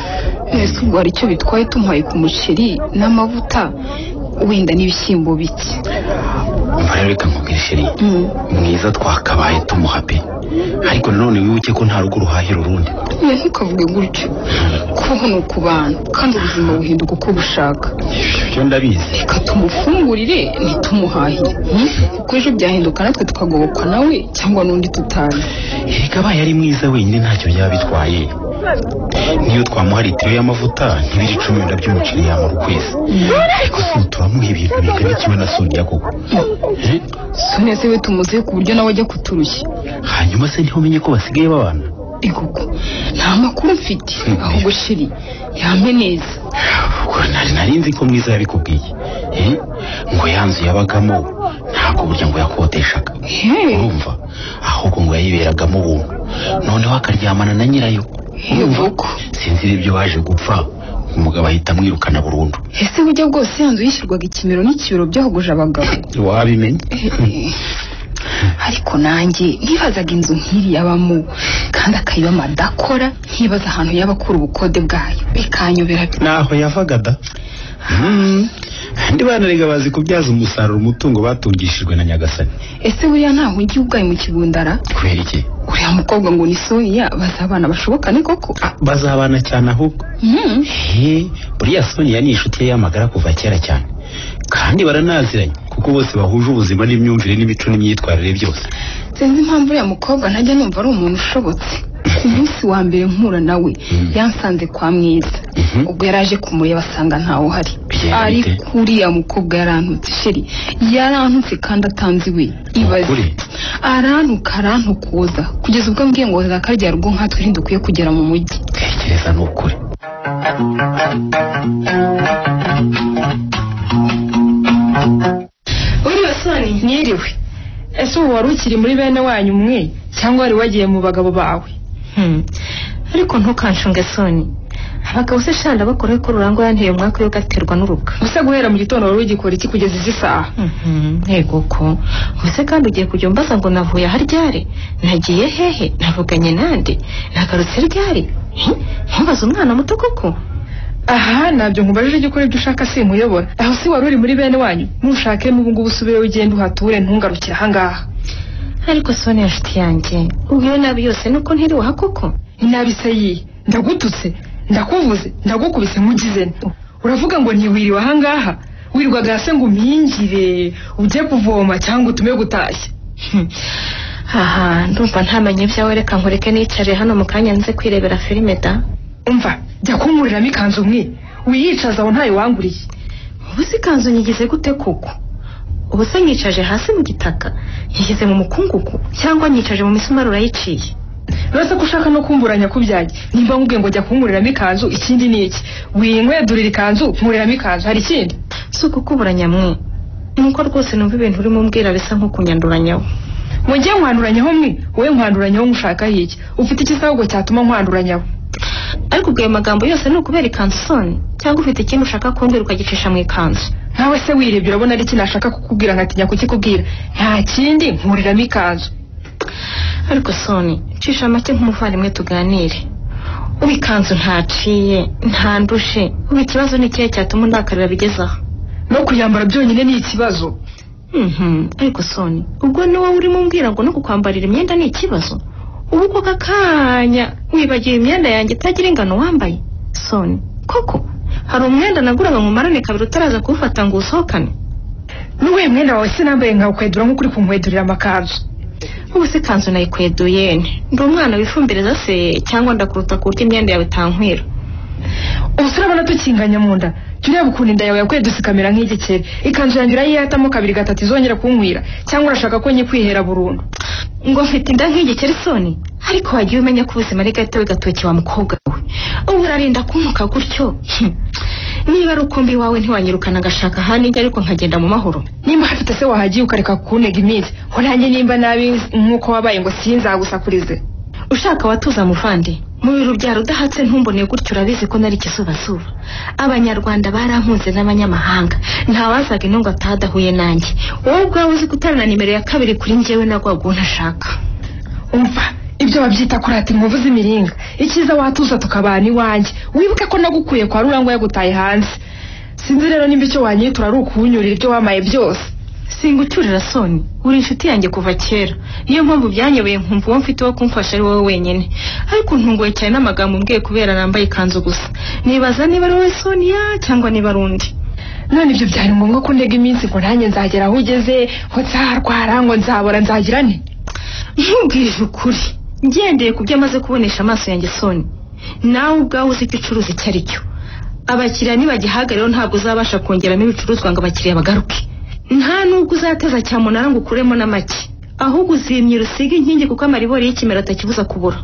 ese ubwo hari icyo bitwaye tumuhaye ku muceri n'amavuta wenda n'ibishyimbo bike? Reka nkubwire sheri, mwiza twakabaye tumuha pe, ariko nanone wibuke ko nta rugo ruhahira urundi. Ntukavuge gutyo, kubaho ni ukubana kandi ubuzima buhinduka uko bushaka. Ibyo ndabizi. Reka tumufungurire ntitumuhahire, kuko ejo byahinduka natwe tukagobokwa nawe cyangwa n'undi tutazi. Erega abaye ari mwiza wenyine ntacyo byaba bitwaye. Niyo twamuha litiro y'amavuta n'ibiri 10 by'umuceri yamara ukwezi. Ariko si turamuha ibintu bingana kimwe na Sonia koko. Sonia se we tumuze ku buryo nawe ajya kuturushya. Hanyuma se ntiumenye ko basigaye babana? Iguko nta makuru mfite, ahubwo shiri yame neza. Nari nzi ko mwiza yabikubwiye. Ngo yanzu yabagamo ntabwo burya ngo yakoteshaga. Urumva, ahubwo ngo yayiberagamo ubuntu, noneho akaryamana na nyirayo. Yego, sinzi ibyo baje gupfa umugabo ahita amwirukana burundu. Ese burya bwose yanzu yishyurwaga ikimero n'ikibero byahuguje abagabo? Wabimenye? Ariko nanjye nibazaga inzu nk'iri yabamo kandi akayibamo adakora, nkibaza ahantu yabakura ubukode bwayo bikanyobera. Naho yavaga da. Ndi banarega bazi kubyaza umusaruro umutungo batungishijwe na Nyagasani. Ese buriya ntaho ugiye ubwaye mu kigundara? Kubera iki? Uriya mukobwa ngo ni Sonia bazabana bashobokane koko? Bazabana cyane ahubwo. Buriya Sonia ni inshuti ye y'amagara kuva kera cyane, kandi baranaziranye kuko bose bahuje ubuzima n'imyumvire n'imico n'imyitwarire byose. Sinzi impamvu uriya mukobwa ntajya numva ari umuntu ushobotse. Ku munsi wa mbere mpura nawe yansanze kwa mwiza, ubwo yaraje kumureba asanga ntawe uhari. ariko uriya mukobwa yarantutse sheri yarantutse kandi atanzi we ibaze arantukuza kugeza ubwo mbwiye ngo zakarya rugo nkatwe ntidukwiye kugera mu mujyi. Tekereza n'ukuri. Uriwe Soni nyiriwe. Ese ubu wari ukiri muri bene wanyu mwe cyangwa wari wagiye mu bagabo bawe? Ariko ntukanshunge Soni. Abagabo se shanda bakora ko Rurangwa yanteye umwaka yo gaterwa n'uruka. Use guhera mu gitondo wari ugikora iki kugeza izi saha? Yego ko. Use kandi ugiye kujya umbaza ngo navuye haryare. Nagiye hehe? Navuganye nande? Nagarutse ryari? Ntubaze umwana muto koko. Aha nabyo nkubajije cyo kuri ibyo ushaka se muyobora. Aho si wari uri muri bene wanyu. Nushake n'ubu ngubu usubire ugende uhature ntungarukira hangaha. Ariko Soni yashiti yanjye. Ubyo nabi yose nuko ntiri waha koko. Inabi se yi. Ndagututse. Ndakuvuze ndagukubise mugize. Uravuga ngo ntiwiriwe hangaha. Wirwaga se ngo umpingire ujye kuvoma cyangwa utume gutashya. Aha ndumva ntamenye byawe reka nkureke nicare hano mu kanya nze kwirebera filime da. Umva jya kunkuriramo ikanzu mwe wiyicaza aho ntayo wanguriye. Ubu si kanzu nyigize gute koko? Ubu se nyicaje hasi mu gitaka nyigize mu mukungugu cyangwa nyicaje mu misumari urayiciye? Rasa kushaka no kumburanya kubyaje nimba nkubwiye ngo jya kunkuriramo ikanzu ikindi ni iki winkwedurira ikanzu nkuriramo ikanzu hari ikindi suko kuburanya mwe nuko rwose numva ibintu urimo mbwira bisa nko kunyanduranyaho. Mujye nkwanduranyaho mwe wowe nkwanduranyaho mushaka iki ufite ikisago cyatuma nkwanduranyaho? Ariko ubwo magambo yose ni ukubera ikanzu Soni cyangwa ufite ikintu ushaka kumbwira ukagicisha mu ikanzu? Nawe se wirebye urabona ari iki nashaka kukubwira nkatinya kukikubwira nta kindi nkuriramo ikanzu. Ariko Soni cisha make nk'umuvandimwe tuganire. Ubikanzu ntaciye ntandushe ubu ikibazo ni kihe cyatuma ndakarira bigezaho? No kuyambara byonyine ni ikibazo. Ariko Soni ubwo ni wowe urimo mbwira ngo no kukwambarira imyenda ni ikibazo? Ubu ko kakanya wibagiye imyenda yanjye itagira ingano wambaye? Soni koko hari umwenda naguraga mu marane kabiri utaraza kuwufata ngo usohokane? N'uwe mwenda wawe sinambaye nkakwedura nk'ukuri kunkwedurira amakanzu. Ubu se kanzu nayikweduye ndi umwana wifumbiriza se cyangwa ndakuruta kurya imyenda yawe tankwira? Ubu urabona tukinganya mu nda tureba ukuntu inda yawe yakweduse kamera nk'igikeri ikanzu yanjye urayiyatamo kabiri gatatu izongera kunkwira cyangwa urashaka ko nyikwihera burundu? Ngo mfite inda nk'igikeri Soni ariko wagiye umenya ko ubuzima ari gatowe gatoki wa mukobwa we. Ubu urarinda kuntuka gutyo. Niba ari ukumbi wawe ntiwanyirukana agashaka ahandi ariko nkagenda mu mahoro. Nimba hafite se wahagiye ukareka kunega iminsi ho nanjye nimba nabi nk'uko wabaye ngo sinzagusakurize. Ushaka watuza muvandi mu biro bya rudahatse ntumbone gutyo urabizi ko nari kisubasuba. Abanyarwanda barampunze n'abanyamahanga ntawazaga intungo atadahuye nanjye. Wowe ubwawe uzi gutarana nimero ya kabiri kuri njyewe nagwabwo ntashaka. Umva ibyo babyita kurata inkovu z'imiringa. Ikiza watuza tukabana iwanjye wibuke ko nagukuye kwa Rurangwa yagutaye hanze. Sinzi rero nimba icyo wanyitura ari ukunyurira ibyo wamaye byose. Singucyurira Soni uri inshuti yanjye kuva kera niyo mpamvu byanyobeye nkumva uwo mfite wo kumfasha ari wowe wenyine. Ariko ntungoye cyane n'amagambo mbwiye kubera nambaye ikanzu gusa. Nibaza niba ari wowe Sonia cyangwa niba ari undi. None ibyo byari ngombwa ko ndega iminsi ngo nanjye nzagera aho ugeze ngo nzarwara ngo nzabora nzagira nte? Ntubwije ukuri ngendeye ku byo amaze kubonesha amaso yanjye Soni. Nawe ubwawe uzi icyo ucuruza icyo ari cyo. Abakiriya nibagihaga rero ntabwo uzabasha kongeramo ibicuruzwa ngo abakiriya bagaruke. Nta nubwo uzateza cyamunara ngo ukuremo na make ahubwo uzimye urusiga inkingi kuko amaribori y'ikimera atakibuza kubura.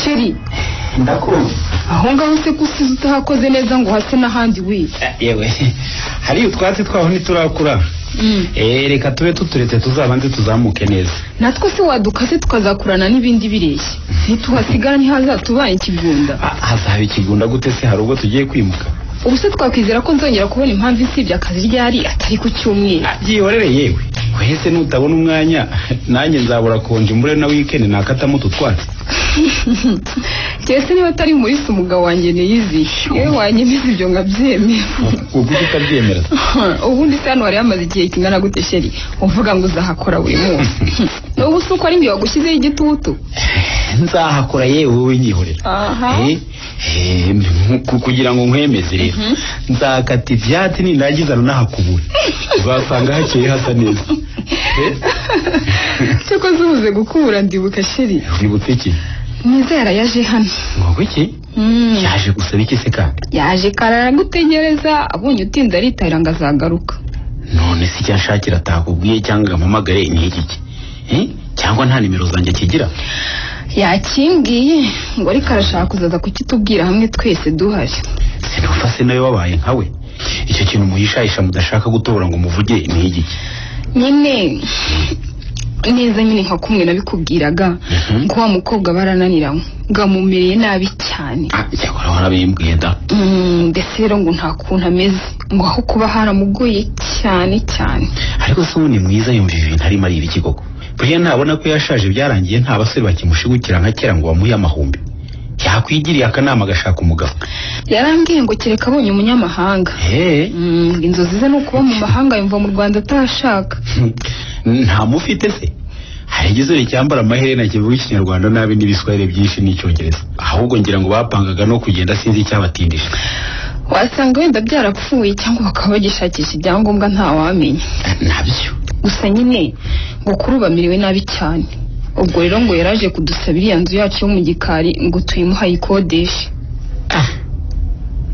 Sheri ndakumva aho ngaho se kusiza utahakoze neza ngo hase n'ahandi we. Yewe hari utwatsi twaho ntiturakura. Reka tube tuturetse tuzabanze tuzamuke neza. Natwe se wadukase tukazakurana n'ibindi bireshya. Ntituhasigara ntihazatubaye ikigunda. Hazaba ikigunda gute se hari ubwo tugiye kwimuka? Ubu se twakwizera ko nzongera kubona impamvu isibye akazi ryari atari ku cyumweru. Byihorere yewe. Wese nutabona umwanya nanjye nzabura konje mbure na weekend nakatamo tutwatsi. cyese niba atari muri umugabo wanjye niyizi yewe wanyemeza ibyo ngabyemera ubwo utabyemera ubundi se hano wari yamaze igihe kingana gute sheri uvuga ngo uzahakora buri munsi n'ubu se uko ari njye wagushyizeho igitutu nzahakora yewe wowe nyihorera kugira ngo nkwemeze rero nzakata ibyatsi nindagiza nahakubura uzasanga hakeye hasa neza cyoko zubuze gukubura ndibuka sheri wibutse iki Nizera yaje hano ngo iki yaje gusaba iki se kandi yaje karara gutegereza abonye utinda aritahira ngo azagaruka none si icyo nshakira atakubwiye cyangwa ampamagare ni iki cyangwa nta nimero zanjye kigira yakimbwiye ngo ariko arashaka kuzaza kukitubwira hamwe twese duhari sinufase nawe wabaye nkawe icyo kintu muhishahisha mudashaka gutobora ngo muvuge ni iki nyine neza nyine nka kumwe nabikubwiraga ngo wa mukobwa barananiranywe ngamumereye nabi cyane cyakora warabimbwiye da ndetse rero ngo nta kuntu ameze ngo aho kuba haramugoye cyane cyane ariko se ubu ni mwiza yumva ibintu arimo ari ibiki koko buriya ntabona ko yashaje byarangiye nta basore bakimushigukira nka kera ngo bamuhe amahumbi yakwigiriye akanama agashaka umugabo yarambwiye ngo kereka abonye umunyamahanga inzozi ze ni ukuba mu mahanga yumva mu Rwanda atashaka nta mufite se hari igisore cyambara amaherena kivuga ikinyarwanda nabi n'ibiswahili byinshi n'icyongereza ahubwo ngira ngo bapangaga no kugenda sinzi icyabatindije wasanga wenda byarapfuye cyangwa bakaba bagishakisha ibyangombwa ntawamenya nabyo gusa nyine ngo kuri bamiriwe nabi cyane ubwo rero ngo yaraje kudusaba iriya nzu yacu yo mu gikari ngo tuyimuhe ayikodeshe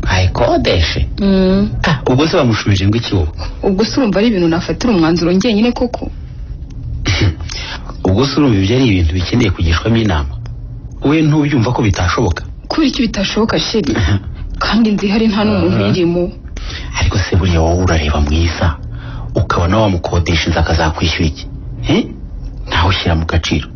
ayikodeshe ubwo se bamushubije ngo iki wowe ubwo se urumva ari ibintu nafatira umwanzuro njyenyine koko ubwo se urumva ibyo ari ibintu bikeneye kugishwamo inama wowe ntubyumva ko bitashoboka kubera iki bitashoboka sheri kandi nzi hari nta n'umuntu uyirimo ariko se buriya wowe urareba mwiza ukabona wamukodesha inzu akazakwishyura iki ntawe ushyira mu gaciro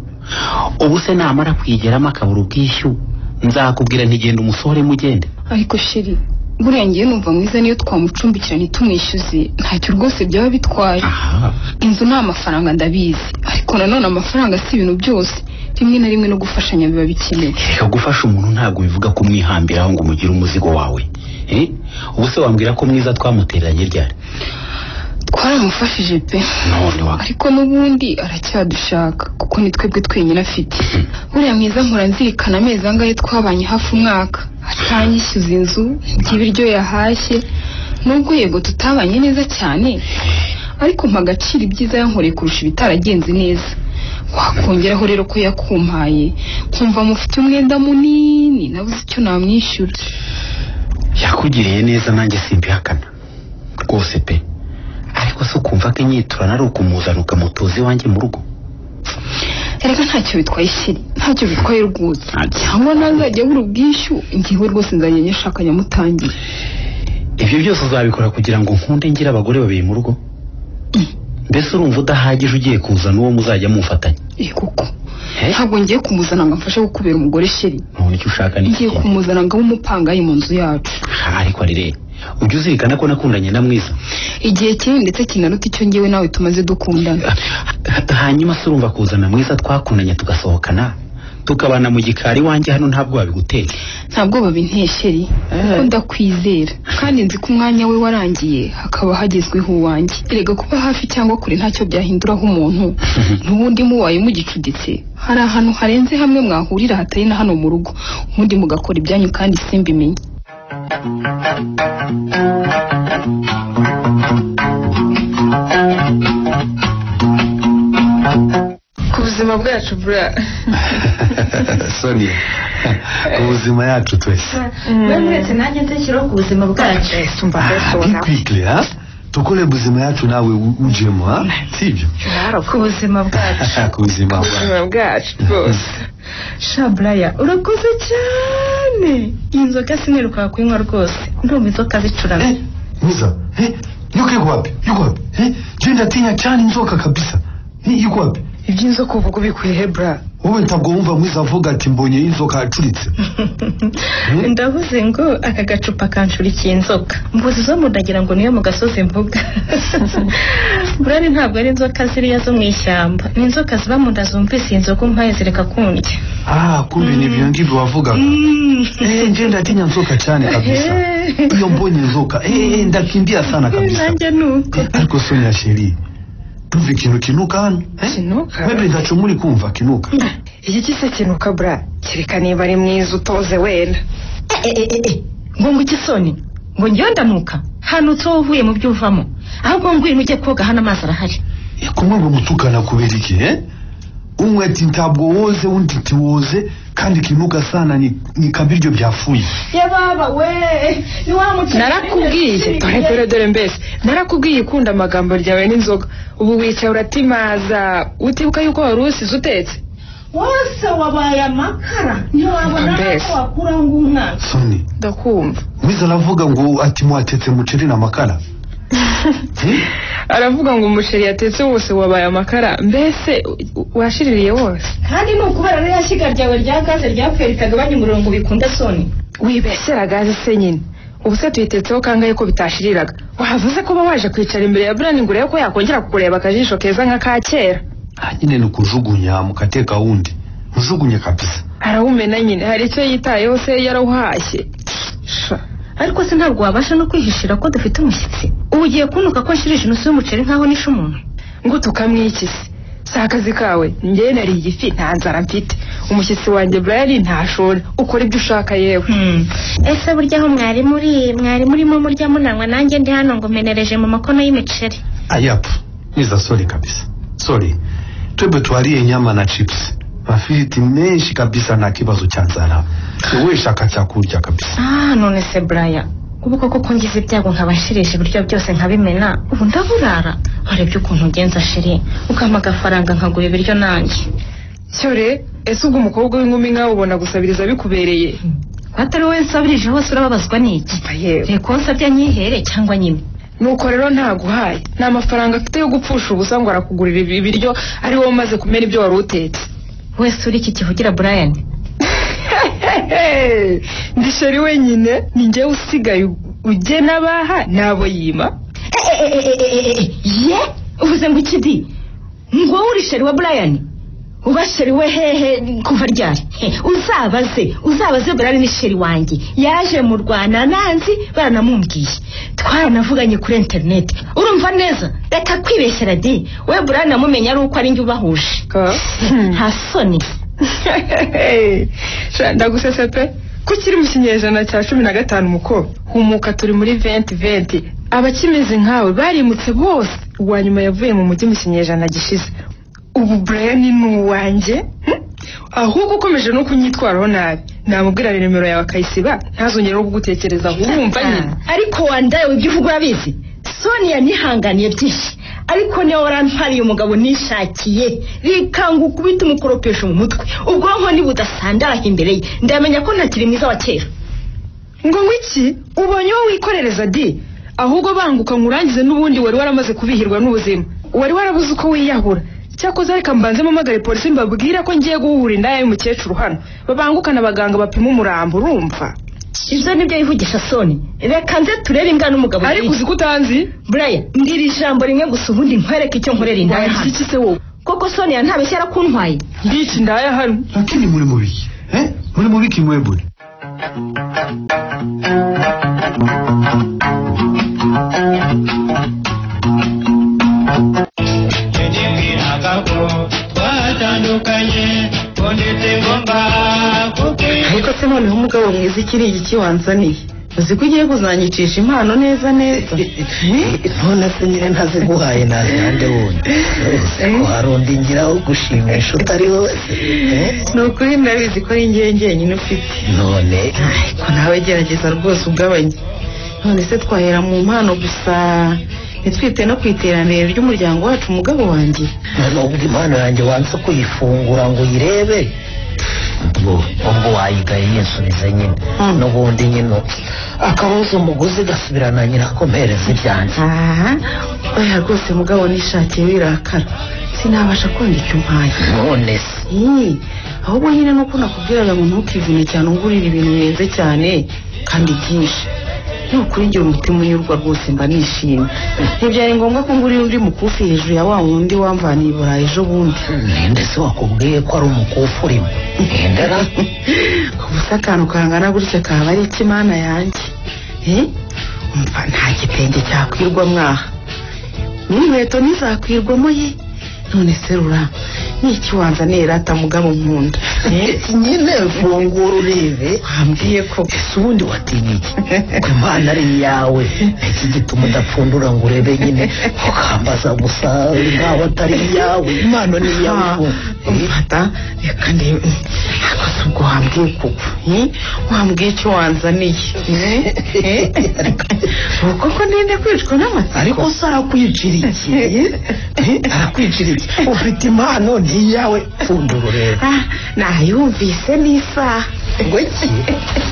ubu se namara kwigeramo akabura ubwishyu nzakubwira ntigenda umusohore mugende ariko sheri buriya ngiye numva mwiza niyo twamucumbikira ntitumwishyuze ntacyo rwose byaba bitwaye inzu ni amafaranga ndabizi ariko nanone amafaranga si ibintu byose rimwe na rimwe no gufashanya biba bikenewe reka gufasha umuntu ntabwo bivuga kumwihambiraho ngo umugire umuzigo wawe ubu se wambwira ko mwiza twamutereranye ryari twaramufashije pe ariko n'ubundi aracyadushaka kuko ni twebwe twenyine afite buriya mwiza nkora nzirikana amezi angahe twabanye hafi umwaka atanyishyuza inzu by'ibiryo yahashye nubwo yego tutabanye neza cyane ariko mpa agaciro ibyiza yankoreye kurusha ibitaragenze neza wakongeraho rero ko yakumpaye nkumva mufite umwenda munini nabuze icyo namwishyura yakugiriye neza nanjye simbihakana rwose pe ariko se ukumva ko inyiturano ari ukumuzana ukamutoza iwanjye mu rugo erega ntacyo bitwaye shiri ntacyo bitwaye rwose cyangwa nazajya abura ubwishyu ngiwe rwose nzajya nyashaka nyamutangira ibyo byose uzabikora kugira ngo nkunde ngire abagore babiri mu rugo mbese urumva udahagije ugiye kuzana uwo muzajya mufatanya kuko ntabwo ngiye kumuzana ngo amfashe gukubera umugore shiri none icyo ushaka ni ngiye kumuzana ngo abe umupangayi mu nzu yacu ariko ari rero ujye uzirikana ko nakundanye na mwiza igihe kinini ndetse kinaruta icyo ngewe nawe tumaze dukundana hanyuma se urumva kuzana mwiza twakundanye tugasohokana tukabana mu gikari wanjye hano ntabwo babiguteye ntabwo babintesheri kuko ndakwizera kandi nzi ko umwanya we warangiye hakaba hagezweho uwanjye erega kuba hafi cyangwa kure ntacyo byahinduraho umuntu n'ubundi mubaye mugicuditse hari ahantu harenze hamwe mwahurira hatari na hano mu rugo ubundi mugakora ibyanyu kandi simbimenye ku buzima bwacu bura Sonia ku buzima yacu twese mwese nanjye ntekeraho ku buzima bwacu quickly tukole buzima yacu nawe ujemo sibyo ku buzima bwacu ku buzima bwacu rwose Shabraya urakoze cyane inzoga siniruka kunywa rwose ndumva inzoka zicurana Musa yuko wapi jenda tinya cyane inzoka kabisa yuko wapi iby'inzoka uvuga ubikuye hebra wowe ntabwo wumva mwiza avuga ati mbonye inzoka acuritse. Ndavuze ngo aka gacupa kanshurikiye inzoka. Mbuzi zo mudagira ngo niyo mu gasozi mvuga. Burari ntabwo ari inzoka ziriya zo mu ishyamba. Ni inzoka ziba mu nda zumvise inzoka umpaye zireka kundya. Kumbe ni ibyo ngibyo wavugaga. Nje ndatinya inzoka cyane kabisa. Iyo mbonye inzoka ndakimbia sana kabisa. Nanjye nuko. Ariko Sonia chérie, tuvi ikintu kinuka hano. Kinuka? Wewe ndacumuri kumva kinuka. Iki kise kinuka bra, kireka niba ari mwiza utoze wenda. Ngo ikisoni, ngo ndanuka. Hano uvuye mu byuvamo. Ahubwo ngwino ujye koga hano amazi arahari. Kumwe ngo mutukana kubera iki umwe ati ntabwo woze undi ati woze kandi kinuka sana ni kabiryo byafuye. Ya baba we ni wa mutima. Narakubwiye dore mbese narakubwiye ukunda amagambo ryawe n'inzoga. Ubu wicaye uratimaza utibuka yuko wari usize utetse. Wose wabaye amakara niyo wabona ko wakura ngumwana. Soni ndakumva. Mwiza aravuga ngo ati mwatetse muceri na makara. Aravuga ngo umuceri yatetse wose wabaye amakara mbese washiririye wose. Kandi nukubera rero yashiga ryawe rya gaze ryapferikaga banye umurongo bikunda Soni. Wibesera gaze se nyine. Ubuse tuyitetseho kangaye ko bitashiriraga. Wavuze ko waje kwicara imbere ya Brian ngo urebe ko yakongera kukureba akajisho keza nka ka kera. Nyine nukujugunya mukateka wundi. Mujugunye kabisa. Arawumena nyine hari icyo yitayeho se yarawuhashye. Ariko se ntabwo wabasha no kwihishira ko dufite umushyitsi. Ugiye kunuka ko nshirije nusu y'umuceri nkaho nishe umuntu. Ngo tukamwikise. Sakazi kawe njye nari igifi nta nzara mfite. Umushyitsi wanjye Brian ntashora ukora ibyo ushaka yewe. Ese burya aho mwari murimo murya munanywa nanjye ndi hano ngo menereje mu makono y'imiceri. Ayapu niza sorry kabisa. Sorry. Twebwe twariye nyama na chips. Mafiriti menshi kabisa na kibazo cha nzara. Wewe shaka cyakurya kabisa. None se Brian. Ubu koko kongize ibyago nkabashirije ibiryo byose nkabimena. Ubu ndaburara. Harebye ukuntu ugenza shiri. Ukama agafaranga nkagura ibiryo nanjye. Cyore, ese ubwo umukobwa w'inkumi nkawe ubona gusabiriza bikubereye? Atari wowe nsabirije hose urababazwa n'iki? Reko nsabye nyihere cyangwa nyime. Nuko rero ntaguhaye. Nta mafaranga afite yo gupfusha ubusa ngo arakugurira ibiryo ari wowe umaze kumena ibyo wari utetse. Wese uri iki kivugira Brian? Ndisheri wenyine ni njye usigaye ugena baha nabo yima. Uvuze ngo ikidi? Ngo uri sheri wa Brian? Ubasheri we hehe kuva ryari? Uzabaze Brian ni sheri wanjye. Yaje mu Rwanda nanzi baranamumbwiye. Twaranavuganye kuri internet. Urumva neza? Reka kwibeshyera di. We Brian namumenya ari uko ari njye ubahuje. Nta soni. Ndagusese pe kukiri mu kinyejana cya 15 muko humuka turi muri 2020 abakimeze nkawe barimutse bose uwanyuma yavuye mu mujyi mu kinyejana gishize. Ubu Brian ni uwanjye ahubwo ukomeje no kunyitwaraho nabi namubwira nimero yawe akayisiba ntazongera no kugutekereza urumva nyine. Ariko wandaye ibyo uvuga urabizi. Sonia nihanganiye byinshi ariko niyo warampariye umugabo nishakiye rikanga ukubita umukoropesho mu mutwe ubwonko ni budasandara imbere ye ndamenya ko ntakiri mwiza wa kera. Ngo ngwiki ubonye wowe wikorereza di ahubwo banguka ngurangize n'ubundi wari waramaze kubihirwa n'ubuzima wari warabuze uko wiyahura. Cyakoze reka mbanze mumagare polisi mbabwira ko ngiye guhura indaya y'umukecuru hano babangukana abaganga bapima umurambo urumva. Ibyo nibyo yivugisha Soni. Reka nze turebe ingana umugabo. Ariko uzi kutanzi Brian mbwira ijambo rimwe gusa ubundi nkwereke icyo nkorera indaya hano. Iki se wowe? Koko Sonia ntabeshyara kuntwaye. Ndici indaya hano. Lakini muri mubiki. Muri mubiki mwebwe. Ariko se noneho umugabo mwiza ikiri iki wanzaniye uzi ko ugiye kuzanyicisha impano neza neza. None se nyine ntaziguhaye nande wundi ko harundi ngiraho gushimisha utari wowe. Ni ukuri ndabizi ko ari njye nyine ufite. None ko nawe gerageza rwose ugabanye. None se twahera mu mpano gusa nitwite no kwiteranira ry'umuryango wacu umugabo wanjye. Nubwo impano yanjye wanze kuyifungura ngo uyirebe ubwo wayigaye yinsubize nyine n'ubundi nyine akabuze umugozi gasubirana nyirakomereza ibyanjye. oya rwose mugabo nishakiye wirakara sinabasha kwanga icyo mpaye none se ahubwo nyine nuko nakubwiraga ngo ntukivune cyane ungurira ibintu birenze cyane kandi byinshi nukuri ngira umutima unyurwa rwose mba nishimye ntibyari ngombwa ko ngurira undi mukufi hejuru ya wa wundi wamvaniye i Burayi ejo bundi ninde se wakubwiye ko ari umukufi urimo ngendera ubusa akantu kangana gutya kaba ari ikimana yanjye umva nta gitenge cyakwirwa mwaha n'inkweto ntizakwirwamo ye none serura n'iki wanzaniye rata mugabo nkunda nyine fungura urebe wambwiye ko ese ubundi watinya iki ko impano ari iyawe iki gituma udapfundura ngo urebe nyine ukambaza gusa nkaho atari iyawe impano ni iyawe umfata reka ndebe akoze ubwo wambwiye kuko wambwiye icyo wanzaniye koko ndende kwicwa n'amatsiko ariko se arakwicirikiye arakwicirikiye ufite impano ni iyawe pfundura urebe nayumvise n'isaha ngo iki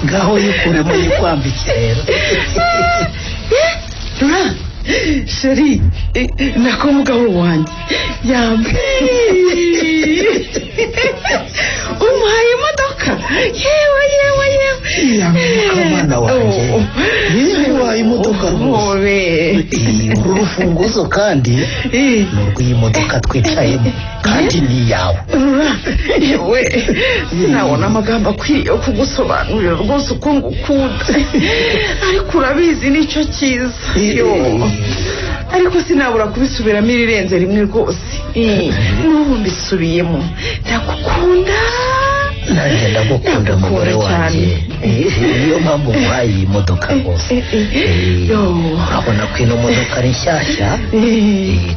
ngaho yikuremo yikwambike rero sheri nako mugabo wanjye umuhaye imodoka yewe mwana wanjye umuhaye imodoka rwose uru rufunguzo kandi ni urw'iyi modoka twicayemo kandi ni iyawe yewe sinabona amagambo akwiye yo kugusobanurira rwose uko ngukunda ariko urabizi nicyo cyiza ariko sinabura kubisubiramo irirenze rimwe rwose n'ubu mbisubiyemo ndagukunda nanjye ndagukunda mugore wanjye niyo mpamvu muhaye iyi modoka rwose urabona ko ino modoka ari nshyashya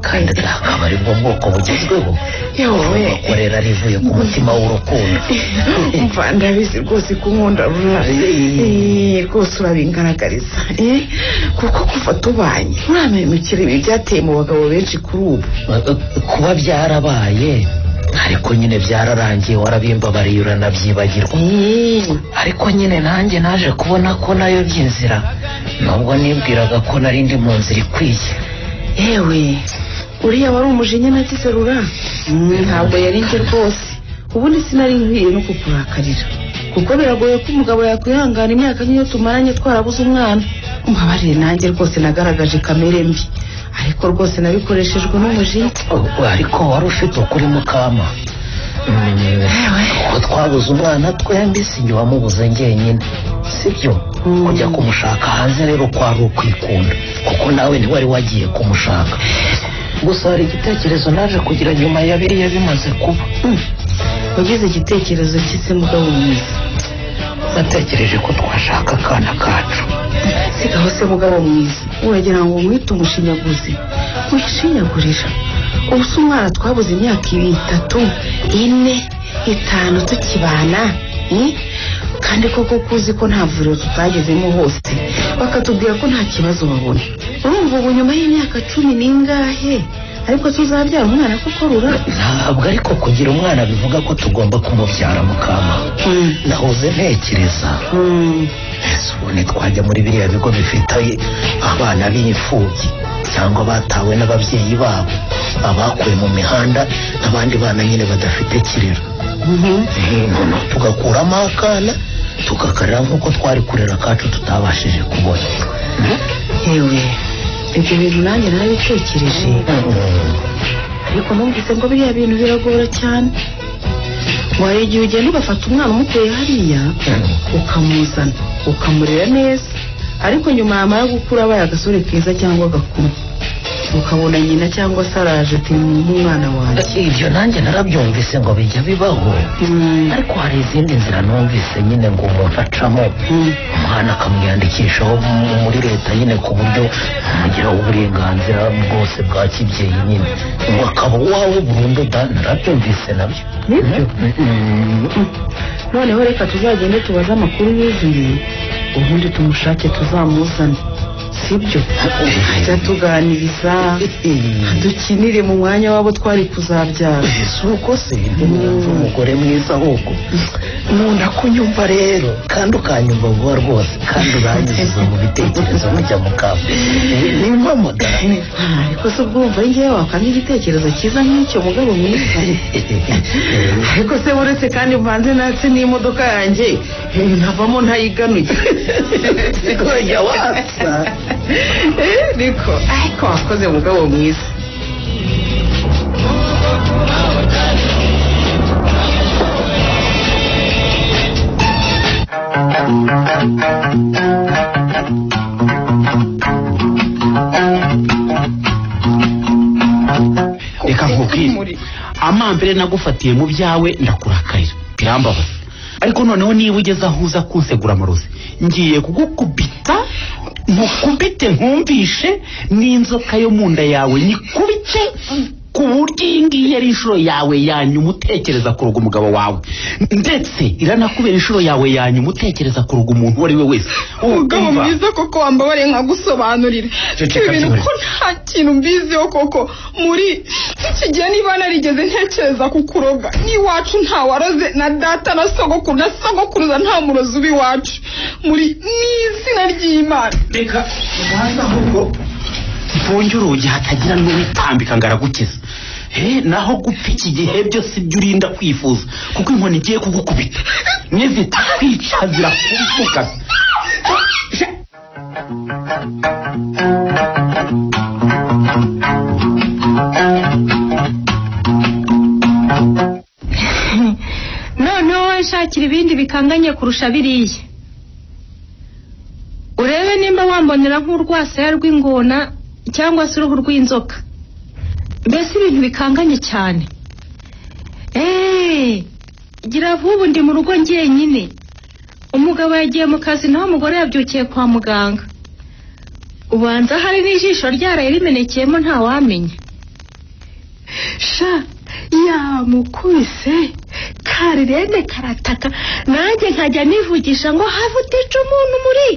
kandi akaba ari bwo bwoko bugezweho bakorera rivuye ku mutima w'urukundo mva ndabizi rwose ko nkunda rwose urabingaragariza kuko kuva tubanye uramemukira ibi byateye mu bagabo benshi kuri ubu kuba byarabaye ariko nyine byararangiye warabimbabariye uranabyibagirwa ariko nyine nanjye naje kubona ko nayo by'inzira nubwo nibwiraga ko nari ndi mu nzira ikwiye yewe uriya wari umujinya nagize rura ntabwo yari njye rwose ubundi sinari nkwiye no kukurakarira kuko biragoye ko umugabo yakwihangana imyaka nk'iyo tumaranye twarabuze umwana mbabarire nanjye rwose nagaragaje kamere mbi ariko rwose nabikoreshejwe n'umujinya ariko wari ufite ukuri mukama ko twabuze umwana twembi sinjye wamubuze njyenyine sibyo kujya kumushaka hanze rero kwari ukwikunda kuko nawe ntiwari wagiye kumushaka gusa hari igitekerezo naje kugira nyuma ya biriya bimaze kuba wagize igitekerezo cy'ise mugabo mwiza natekereje ko twashaka akana kacu sigaho se mugabo mwiza uragira ngo mwite umushinyaguzi wishinyagurira ubu se umwana twabuze imyaka 3, 4, 5 tukibana kandi koko kuzi ko nta vuriro tutagezemo hose bakatubwira ko nta kibazo babona urumva ubu nyuma y'imyaka 10 n'ingahe ariko tuzabyara umwana koko rura ntabwo ariko kugira umwana bivuga ko tugomba kumubyara mukama nahoze ntekereza ubundi twajya muri biriya bigo bifite abana b'imfubyi cyangwa batawe n'ababyeyi babo abakuwe mu mihanda n'abandi bana nyine badafite kirero noneho tugakuramo akana tugakarira nk'uko twari kurera akacu tutabashije kubona yewe ibyo bintu nanjye narabitekereje ariko numvise ngo biriya bintu biragora cyane ngo hari igihe ugenda ugafata umwana umuteye hariya ukamuzana ukamurera neza ariko nyuma yamara gukura abaye agasore keza cyangwa agakuru ukabona nyina cyangwa se araje ati nk'umwana wanjye ibyo nanjye narabyumvise ngo bijya bibaho ariko hari izindi nzira numvise nyine ngo umuntu acamo umwana akamwiyandikishaho muri leta nyine ku buryo amugiraho uburenganzira bwose bwa kibyeyi nyine ngo akaba uwawe burundu narabyumvise nabyo noneho reka tuzagende tubaze amakuru yuzuye ubundi tumushake tuzamuzane sibyo ajya tuganiriza dukinire mu mwanya wabo twari kuzabyara si uko se umugore mwiza ahubwo nkunda kunyumva rero kandi ukanyumva vuba rwose kandi uranyuze mu bitekerezo mujya mu kapu nimba modara ariko se ubwumva njyewe wakamye igitekerezo cyiza nk'icyo mugabo mwiza ariko se uretse kandi mvanze natse n'imodoka yanjye ntavamo ntayiganuye sikojya watsa niko ariko wakoze mugabo mwiza reka nkubwire amambere nagufatiye mu byawe ndakurakarira birambabaza ariko noneho niba ugeze aho uza kunsegura amarozi ngiye kugukubita nkukubite nkumvishe n'inzoka yo mu nda yawe nyikubite ku buryo iyi ngiyi ari inshuro yawe yanyuma utekereza kuruga umugabo wawe ndetse iranakubera inshuro yawe yanyuma utekereza kuruga umuntu uwo ari we wese umugabo mwiza koko wambabariye nkagusobanurira ibintu ko nta kintu mbiziho koko muri iki gihe niba narigeze ntekereza kukuroga n'iwacu ntawaroze na data na sogokuru na sogokuruza nta murozi uba iwacu muri n'izina ry'Imana reka ubanza ahubwo mfunge urugi hatagira n'uwitambika ngo aragukiza naho gupfa iki gihe byose ibyo urinda kwifuza kuko inkoni igiye kugukubita nizitwica zirakuvuga noneho washakira ibindi bikanganye kurusha biriya urebe nimba wambonera nk'urwasaya rw'ingona cyangwa se uruhu rw'inzoka mbese ibintu bikanganye cyane gira vuba ndi mu rugo njyenyine umugabo yagiye mu kazi naho umugore yabyukiye kwa muganga ubanza hari n'ijisho ryaraye rimenekeyemo ntawamenya sha yamukubise karirene karataka nanjye nkajya nivugisha ngo havutica umuntu muri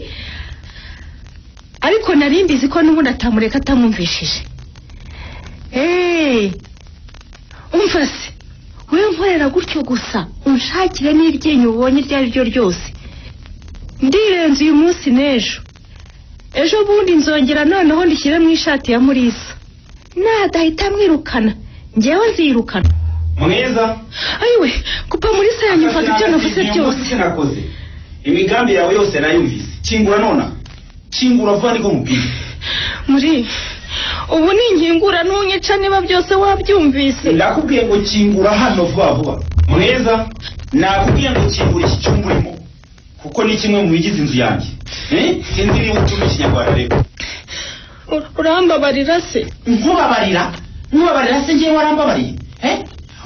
ariko nari mbizi ko n'ubundi atamureka atamwumvishije umva se we nkorera gutyo gusa unshakire n'iryinyo ubonye iryo ari ryo ryose ndirenze uyu munsi n'ejo ejo bundi nzongera noneho ndishyire mu ishati ya Murisa nadahita mwirukana njyewe nzirukana mwiza ayiwe kupa Murisa yanyumvaga ibyo navuze byose nakoze imigambi yawe yose nayumvise kingura nona kingura vuba niko mubwira muri ubu ni inkingura ntunyica niba byose wabyumvise ndakubwiye ngo kingura hano vuba vuba mwiza nakubwiye ngo kingura iki cyumba urimo kuko ni kimwe mu bigize inzu yanjye sinzi niba utumva ikinyarwanda rero urambabarira se nkubabarira se ngewe warambabariye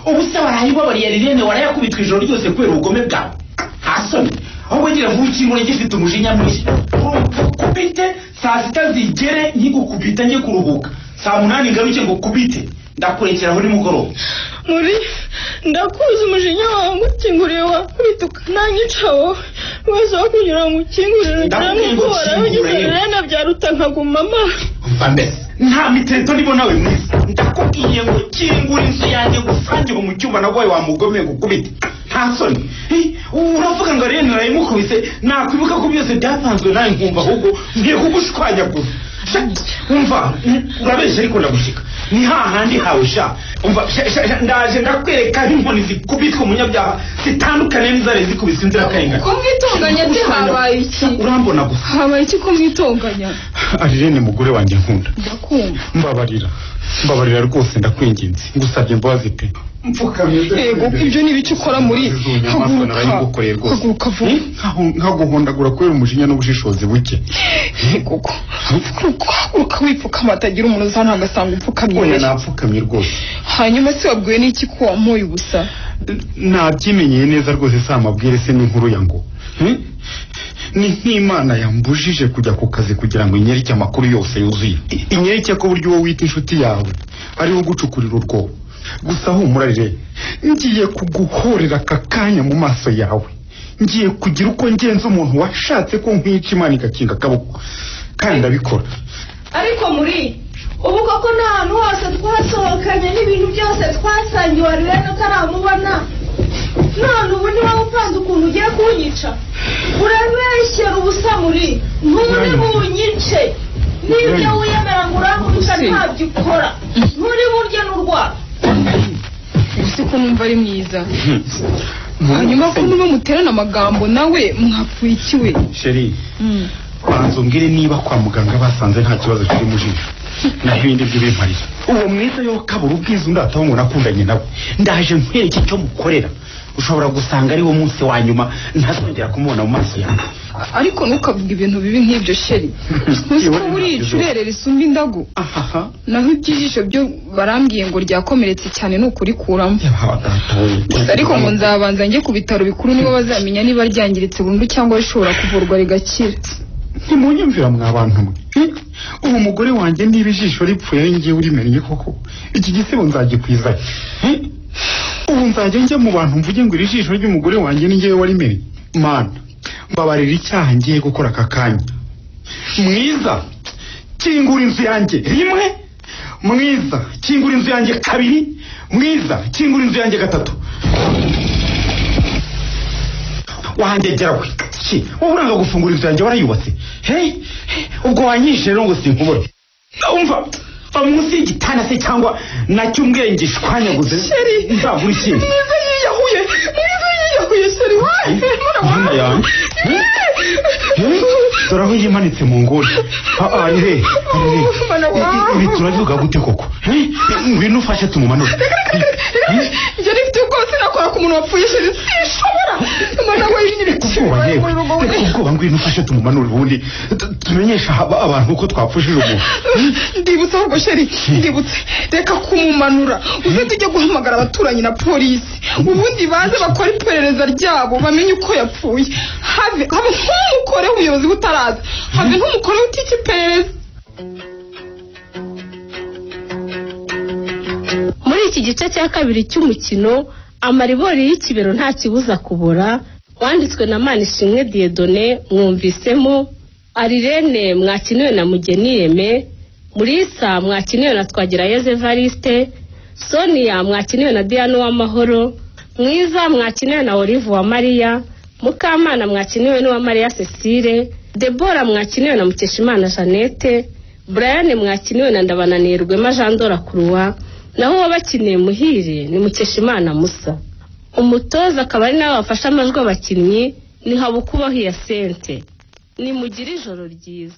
ubu se warayibabariye rirene warayakubitwa ijoro ryose kubera ubugome bwawe hasoni ahubwo ngira vuba ikingura gifite umujinya mwinshi kubite saa sita zigere nkigukubita njye kuruhuka saa 8 ngaruke ngo kubite ndakurekera aho nimugoroba muri ndakuzi umujinya wawe ngukinguriye wakubita ukananyicaho wese wo kugira ngo ukingurire cyangwa ugeze byaruta nkaguma mama umva mbese nta mitento nibo nawe mwiza ndakubwiye ngo kingura inzu yanjye gusangira mu cyumba nawe wamugomeye gukubita nta soni uravuga ngo rero narayimukubise nakwibuka ko byose byapanzwe nawe nkumva ahubwo ngiye kugushwanya gusa umva urabeshya ariko ndagushika ni hahandi hawe sha umva ndaje ndakwereka inkoni zikubitwa umunyabyaha zitandukanye n'izari zikubise inzirakarengane ko mwitonganya ati habaye iki urambona gusa habaye iki ko mwitonganya arirene mugore wanjye nkunda ndakumva mbabarira rwose ndakwinginze ngusabye imbabazi pe yego ibyo ni ibice ukora muri haguruka vuba nkaguhondagura kubera umujinya n'ubushishozi buke yego haguruka wipfukama atagira umuntu uza ntagasanga upfukamye oya napfukamye rwose hanyuma se wabwiwe n'iki ko wamuye ubusa nabyimenyeye neza rwose si amabwire se n'inkuru ya ngo ni nk'Imana yambujije kujya ku kazi kugira ngo inyereke amakuru yose yuzuye inyereke ko buryo wowe wita inshuti yawe ariho gucukurira urwobo gusa humurarire ngiye kuguhorera aka kanya mu maso yawe ngiye kugira uko ngenza umuntu washatse ko nkwica Imana igakinga akaboko kandi ndabikora. ariko muri ubu koko nta hantu hose twasohokanye n'ibintu byose twasangiye wari rero utaramubona none ubu niba upanze ukuntu ugiye kunyica urabeshyera ubusa muri nturi bunyice n'ibyo wiyemera ngo urangurisha ntabyo ukora nturi burya n'urwara ese ko numva ari mwiza hanyuma ko nuba muterana amagambo nawe mwapfuye iki we sheri banza umbwire niba kwa muganga basanze nta kibazo kiri mu jisho naho ibindi by'ibimparira uwo mwiza yo kabura ubwiza undataho ngo nakundanye nawe ndaje nkwereke icyo mukorera ushobora gusanga ari wo munsi wa nyuma ntazongera kumubona mu maso yawe ariko ntukavuga ibintu bibi nk'ibyo sheri uzi ko buriya icurere risumba indagu naho iby'ijisho byo barambwiye ngo ryakomeretse cyane ni ukurikuramo ariko ngo nzabanza njye ku bitaro bikuru nibo bazamenya niba ryangiritse burundu cyangwa rishobora kuvurwa rigakira. ntimunyumvira mwa bantu mwe ubu mugore wanjye niba ijisho ripfuye ari njye urimennye koko iki gisebo nzagikwiza ubu nzajya njya mu bantu mvuge ngo iri jisho ry'umugore wanjye ni njyewe warimennye mana mbabarira icyaha ngiye gukora aka kanya. Mwiza kingura inzu yanjye rimwe, mwiza kingura inzu yanjye kabiri, mwiza kingura inzu yanjye gatatu. wahangegera we ki wowe uranga gufungura inzu yanjye warayubatse hey ubwo wanyishe rero ngo sinkubone umva munsi y'igitanda se cyangwa nacyo ubwenge shwanyaguze nzagura ikintu mwiza yiyahuye sheri wayi dore aho yimanitse mu nguni ibi turabivuga gute koko ngwino ufashe tumumanure njye nifite ubwose nakora ku muntu wapfuye sheri sinshobora umwana we y'inyiriki ubwoba ngwino ufashe tumumanure ubundi tumenyesha abantu uko twapfushije umuntu ndibutse ahubwo sheri ndibutse reka kumumanura uze tujye guhamagara abaturanyi na polisi ubundi baze bakora iperereza ryabo bamenye uko yapfuye habe nk'umukore w'ubuyobozi butaraza habe nk'umukore w'utiki iperereza. muri iki gice cya kabiri cy'umukino amaribori y'ikibero nta kibuza kubora wanditswe na Manishimwe Dieudonné mwumvisemo Arirene mwakiniwe na Mugeniyeme, Murisa mwakiniwe na Twagirayezu Evariste, Sonia mwakiniwe na Diane Uwamahoro, Mwiza mwakiniwe na Olive Uwamariya, Mukamana mwakiniwe n'uwa Mariya Cecile, Deborah mwakiniwe na Mukeshimana Jeannette, Brian mwakiniwe na Ndabananirwema Jean Dora Croix, naho wabakiniye Muhire ni Mukeshimana Musa. Umutoza akaba ari nawe wafashe amajwi abakinnyi ni Habukubaho Hyacinthe. Nimugire ijoro ryiza.